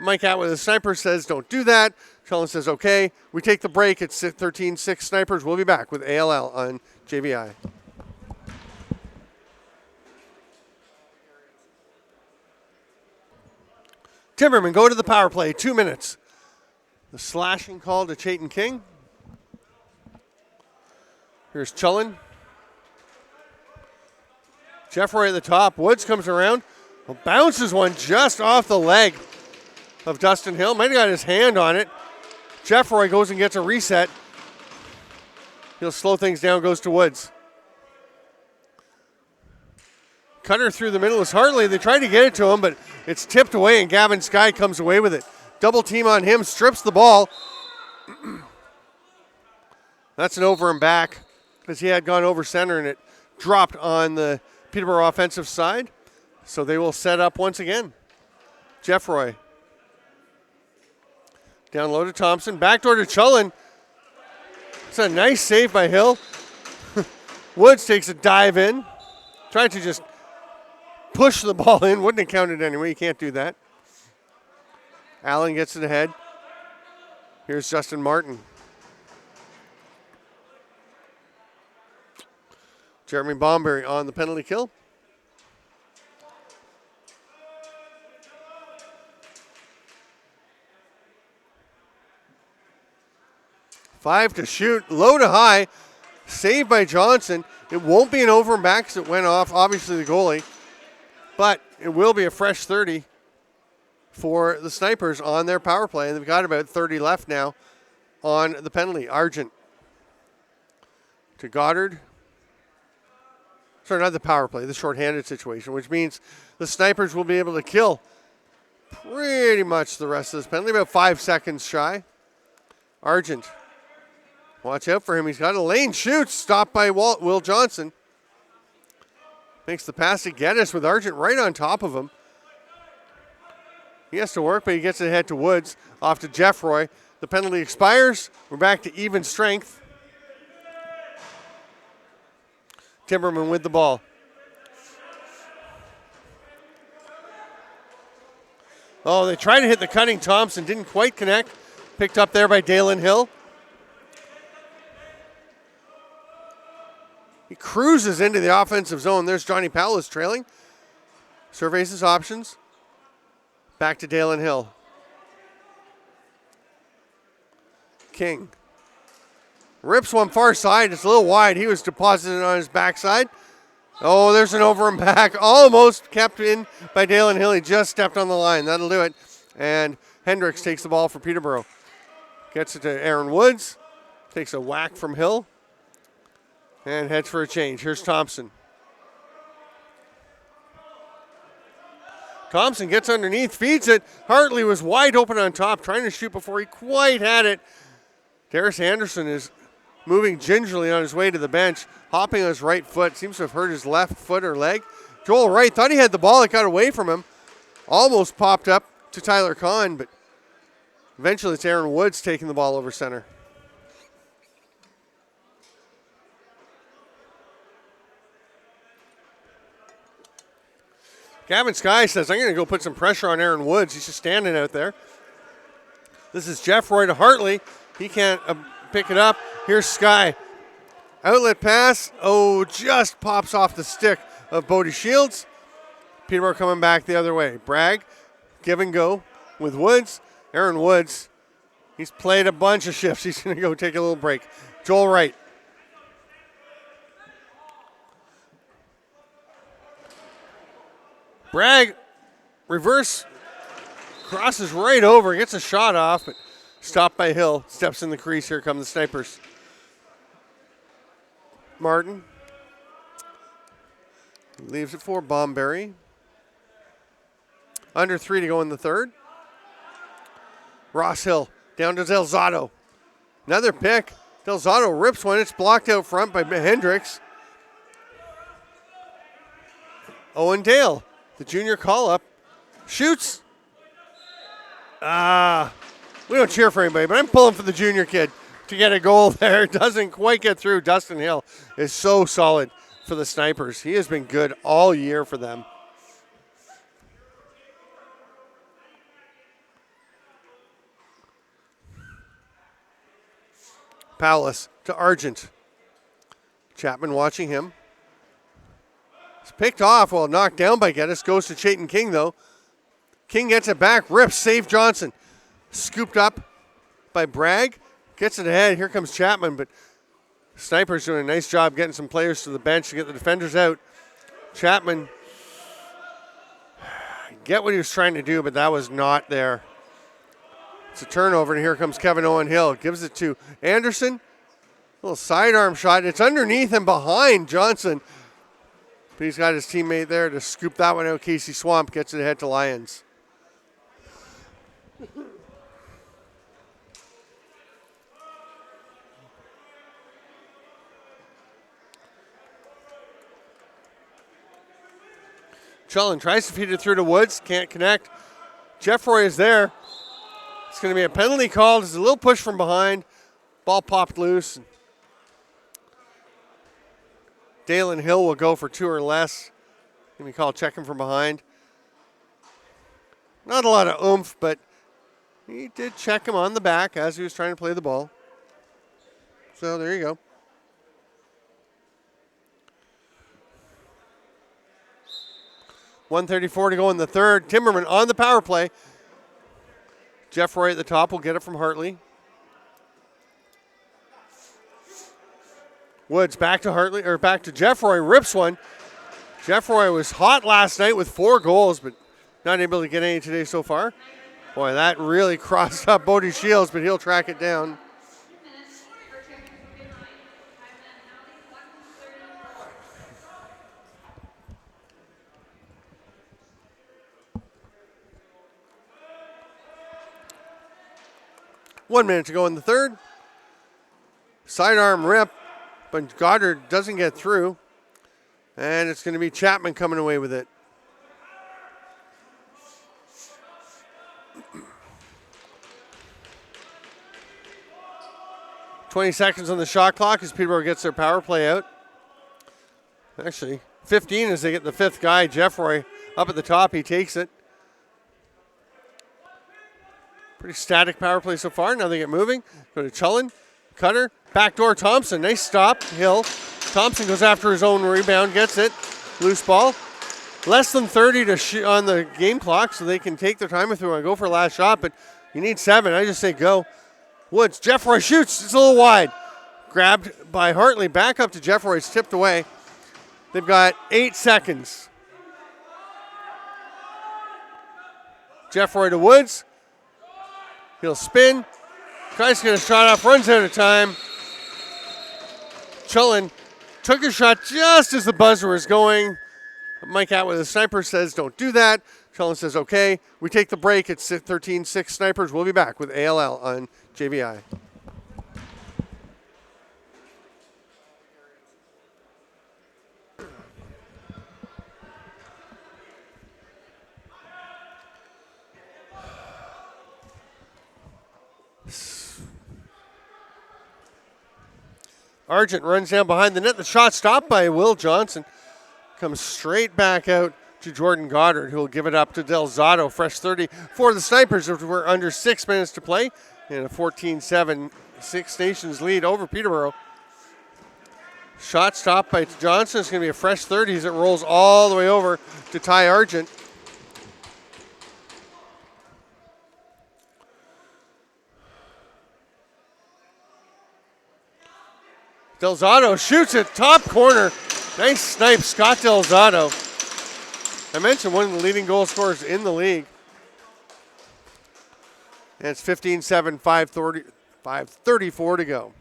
Mike Atwood, the sniper, says don't do that. Chullen says okay. We take the break. It's 13-6 Snipers. We'll be back with ALL on JVI. Timbermen go to the power play. 2 minutes. The slashing call to Chayton King. Here's Chullen. Jeffroy at the top. Woods comes around. Well, bounces one just off the leg of Dustin Hill. Might have got his hand on it. Jeffroy goes and gets a reset. He'll slow things down, goes to Woods. Cutter through the middle is Hartley. They tried to get it to him, but it's tipped away, and Gavin Sky comes away with it. Double team on him, strips the ball. That's an over and back, because he had gone over center and it dropped on the Peterborough offensive side. So they will set up once again. Jeffroy. Down low to Thompson. Backdoor to Chullen. It's a nice save by Hill. Woods takes a dive in. Tried to just push the ball in. Wouldn't have counted anyway. You can't do that. Allen gets it ahead. Here's Justin Martin. Jeremy Bomberry on the penalty kill. 5 to shoot, low to high, saved by Johnson. It won't be an over and back because it went off, obviously the goalie, but it will be a fresh 30 for the Snipers on their power play, and they've got about 30 left now on the penalty. Argent to Goddard. Sorry, not the power play, the shorthanded situation, which means the Snipers will be able to kill pretty much the rest of this penalty, about 5 seconds shy. Argent. Watch out for him. He's got a lane shoot. Stopped by Will Johnson. Makes the pass to Geddes with Argent right on top of him. He has to work, but he gets it ahead to Woods. Off to Jeffroy. The penalty expires. We're back to even strength. Timbermen with the ball. Oh, they tried to hit the cutting Thompson. Didn't quite connect. Picked up there by Dalen Hill. He cruises into the offensive zone. There's Johnny Powell trailing. Surveys his options. Back to Dalen Hill. King. Rips one far side. It's a little wide. He was deposited on his backside. Oh, there's an over and back. Almost kept in by Dalen Hill. He just stepped on the line. That'll do it. And Hendricks takes the ball for Peterborough. Gets it to Aaron Woods. Takes a whack from Hill. And heads for a change. Here's Thompson. Thompson gets underneath, feeds it. Hartley was wide open on top, trying to shoot before he quite had it. Darius Anderson is moving gingerly on his way to the bench, hopping on his right foot. Seems to have hurt his left foot or leg. Joel Wright thought he had the ball. It got away from him. Almost popped up to Tyler Kahn, but eventually it's Aaron Woods taking the ball over center. Gavin Sky says, I'm going to go put some pressure on Aaron Woods. He's just standing out there. This is Jeffroy to Hartley. He can't pick it up. Here's Sky. Outlet pass. Oh, just pops off the stick of Bodie Shields. Peterborough coming back the other way. Bragg, give and go with Woods. Aaron Woods, he's played a bunch of shifts. He's going to go take a little break. Joel Wright. Bragg, reverse, crosses right over, gets a shot off, but stopped by Hill. Steps in the crease. Here come the Snipers. Martin leaves it for Bomberry. Under 3 to go in the third. Ross Hill down to Delzato. Another pick. Delzato rips one. It's blocked out front by Hendricks. Owen Dale. The junior call-up, shoots. We don't cheer for anybody, but I'm pulling for the junior kid to get a goal there. Doesn't quite get through. Dustin Hill is so solid for the Snipers. He has been good all year for them. Palace to Argent. Chapman watching him. Picked off, well, knocked down by Geddes. Goes to Chayton King, though. King gets it back, rips, save Johnson. Scooped up by Bragg. Gets it ahead. Here comes Chapman, but Snipers doing a nice job getting some players to the bench to get the defenders out. Chapman, get what he was trying to do, but that was not there. It's a turnover, and here comes Kevin Owen Hill. Gives it to Anderson. Little sidearm shot. It's underneath and behind Johnson. But he's got his teammate there to scoop that one out. Casey Swamp gets it ahead to Lions. Chullen tries to feed it through to Woods. Can't connect. Jeffroy is there. It's going to be a penalty called. There's a little push from behind. Ball popped loose. Dalen Hill will go for 2 or less. Going to be called checking from behind. Not a lot of oomph, but he did check him on the back as he was trying to play the ball. So there you go. 1:34 to go in the third. Timbermen on the power play. Jeff Roy at the top will get it from Hartley. Woods back to Hartley, or back to Jeff Roy, rips one. Jeff Roy was hot last night with 4 goals, but not able to get any today so far. Boy, that really crossed up Bodie Shields, but he'll track it down. One minute to go in the third. Sidearm rip, but Goddard doesn't get through. And it's going to be Chapman coming away with it. "20 seconds on the shot clock as Peterborough gets their power play out. Actually, 15 as they get the 5th guy, Jeff Roy, up at the top. He takes it. Pretty static power play so far. Now they get moving. Go to Chullen. Cutter. Backdoor Thompson. Nice stop. Hill. Thompson goes after his own rebound. Gets it. Loose ball. Less than 30 to on the game clock, so they can take their time if they want to go for a last shot, but you need 7. I just say go. Woods. Jeff Roy shoots. It's a little wide. Grabbed by Hartley. Back up to Jeff Roy. It's tipped away. They've got 8 seconds. Jeff Roy to Woods. He'll spin. Tries to get a shot off. Runs out of time. Chullen took a shot just as the buzzer was going. Mike Atwood, the sniper, says don't do that. Chullen says okay. We take the break. It's 13-6 Snipers. We'll be back with ALL on JVI. Argent runs down behind the net. The shot stopped by Will Johnson. Comes straight back out to Jordan Goddard, who will give it up to Del Zotto. Fresh 30 for the Snipers. We're under 6 minutes to play in a 14-7 Six Nations lead over Peterborough. Shot stopped by Johnson. It's going to be a fresh 30 as it rolls all the way over to Ty Argent. Del Zotto shoots it, top corner. Nice snipe, Scott Del Zotto. I mentioned one of the leading goal scorers in the league. And it's 15-7, 5:34 to go.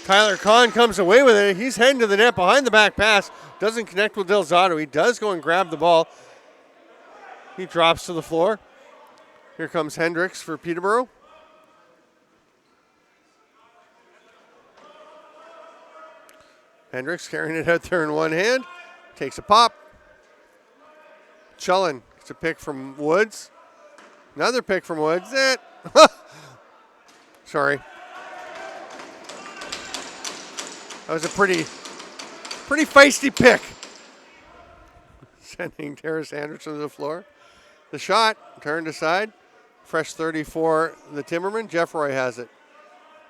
Tyler Kahn comes away with it. He's heading to the net behind the back pass. Doesn't connect with Del Zotto. He does go and grab the ball. He drops to the floor. Here comes Hendricks for Peterborough. Hendricks carrying it out there in one hand. Takes a pop. Chullen gets a pick from Woods. Another pick from Woods. Sorry. That was a pretty feisty pick. Sending Terrace Anderson to the floor. The shot turned aside. Fresh 30 for the Timbermen. Jeff Roy has it.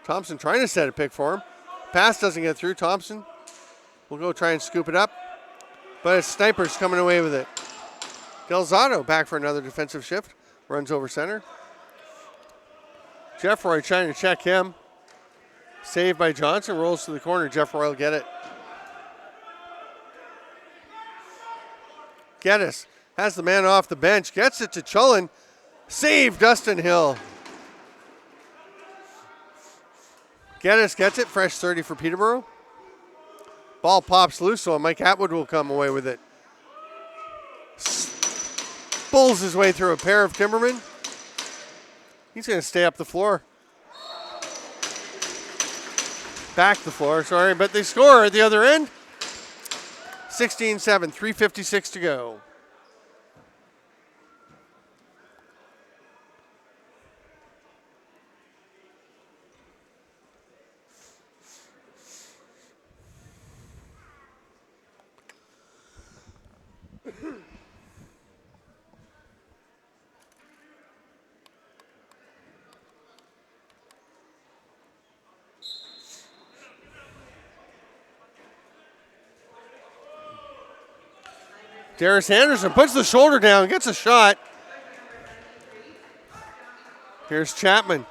Thompson trying to set a pick for him. Pass doesn't get through. Thompson will go try and scoop it up. But it's Snipers coming away with it. Del Zotto back for another defensive shift. Runs over center. Jeff Roy trying to check him. Saved by Johnson, rolls to the corner. Jeff Roy will get it. Geddes has the man off the bench, gets it to Chullen. Save Dustin Hill. Geddes gets it, fresh 30 for Peterborough. Ball pops loose, so Mike Atwood will come away with it. Pulls his way through a pair of Timbermen. He's going to stay up the floor. back the floor, sorry, but they score at the other end. 16-7, 3:56 to go. Darius Anderson puts the shoulder down, gets a shot. Here's Chapman.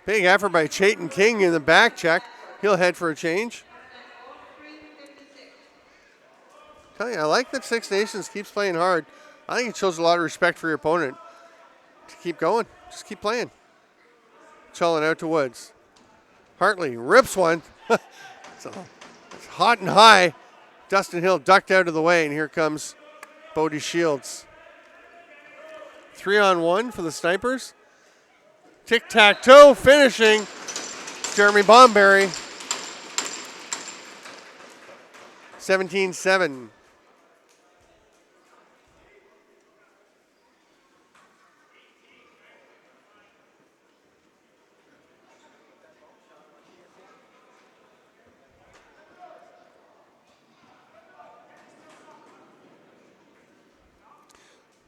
Big effort by Chayton King in the back check. He'll head for a change. Tell you, I like that Six Nations keeps playing hard. I think it shows a lot of respect for your opponent. To keep going, just keep playing. Chullen out to Woods. Hartley rips one. It's hot and high. Dustin Hill ducked out of the way, and here comes Bodie Shields. 3-on-1 for the Snipers. Tic-tac-toe finishing. Jeremy Bomberry. 17-7.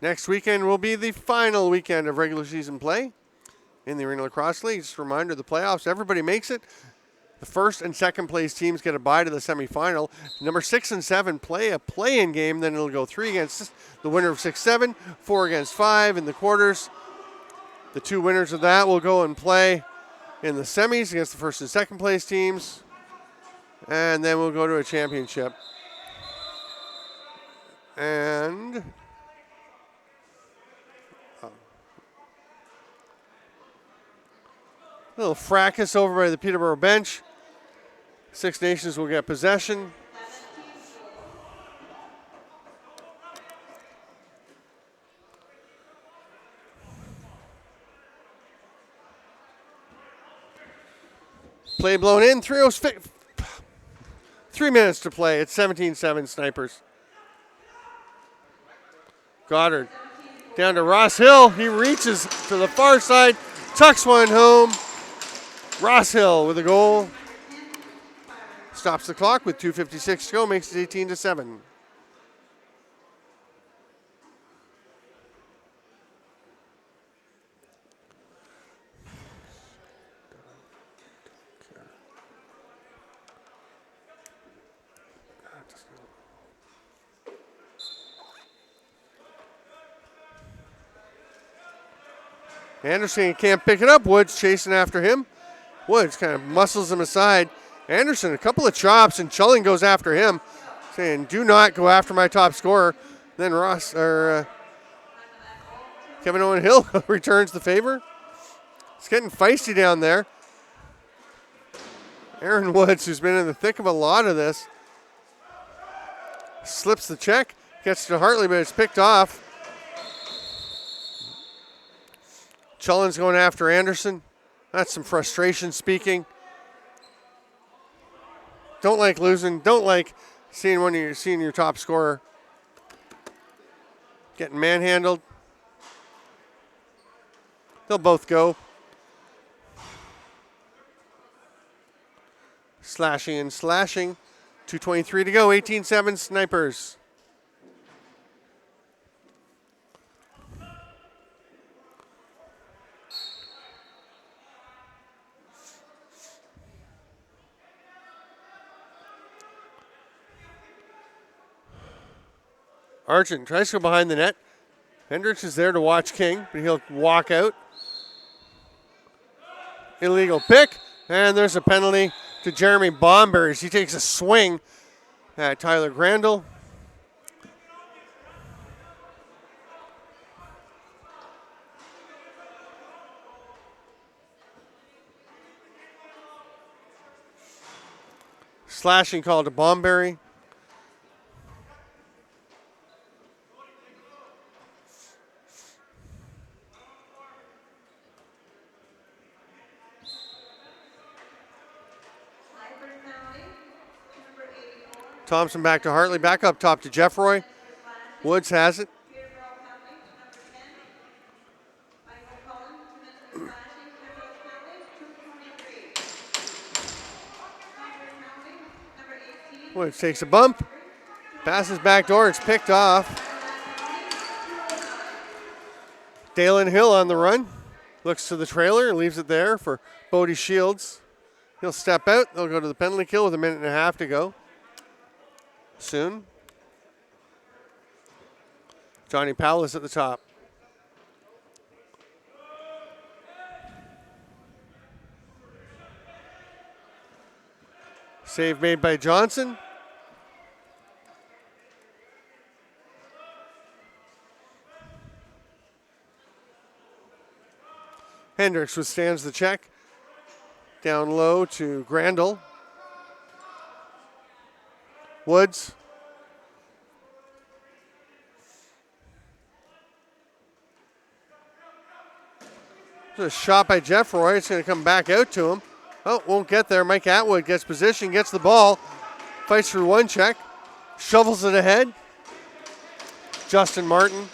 Next weekend will be the final weekend of regular season play in the Arena Lacrosse League. Just a reminder, the playoffs, everybody makes it. The first and second place teams get a bye to the semifinal. Number 6 and 7 play a play-in game, then it'll go 3 against the winner of 6-7, 4 against 5 in the quarters. The 2 winners of that will go and play in the semis against the first and second place teams. And then we'll go to a championship. And a little fracas over by the Peterborough bench. Six Nations will get possession. Play blown in. 3 minutes to play. It's 17-7 Snipers. Goddard down to Ross Hill. He reaches to the far side, tucks one home. Ross Hill with a goal. Stops the clock with 2:56 to go, makes it 18-7. Anderson can't pick it up. Woods chasing after him. Woods kind of muscles him aside. Anderson, a couple of chops, and Chullen goes after him, saying, "Do not go after my top scorer." Then Kevin Owen Hill returns the favor. It's getting feisty down there. Aaron Woods, who's been in the thick of a lot of this, slips the check, gets to Hartley, but it's picked off. Chullen's going after Anderson. That's some frustration speaking. Don't like losing. Don't like seeing your top scorer getting manhandled. They'll both go. Slashing and slashing. 2:23 to go. 18-7 Snipers. Argent tries to go behind the net. Hendricks is there to watch King, but he'll walk out. Illegal pick, and there's a penalty to Jeremy Bomberry as he takes a swing at Tyler Grandel. Slashing call to Bomberry. Thompson back to Hartley, back up top to Jeffroy. Woods has it. Woods takes a bump, passes back door, it's picked off. Dalen Hill on the run, looks to the trailer, leaves it there for Bodie Shields. He'll step out, they'll go to the penalty kill with 1.5 to go. Soon. Johnny Powell is at the top. Save made by Johnson. Hendricks withstands the check. Down low to Grandel. Woods. There's a shot by Jeffroy. It's going to come back out to him. Oh, won't get there. Mike Atwood gets position, gets the ball, fights through one check, shovels it ahead. Justin Martin.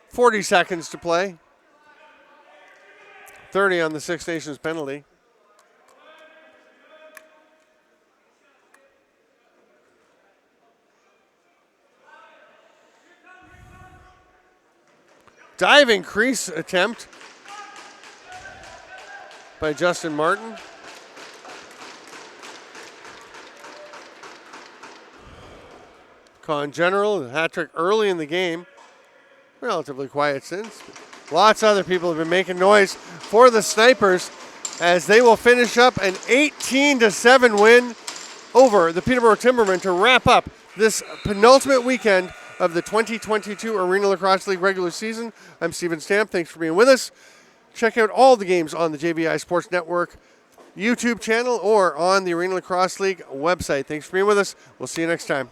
40 seconds to play. 30 on the Six Nations penalty. Diving crease attempt by Justin Martin. Con General, a hat trick early in the game. Relatively quiet since. Lots of other people have been making noise for the Snipers as they will finish up an 18-7 win over the Peterborough Timbermen to wrap up this penultimate weekend of the 2022 Arena Lacrosse League regular season. I'm Steven Stamp. Thanks for being with us. Check out all the games on the JVI Sports Network YouTube channel or on the Arena Lacrosse League website. Thanks for being with us. We'll see you next time.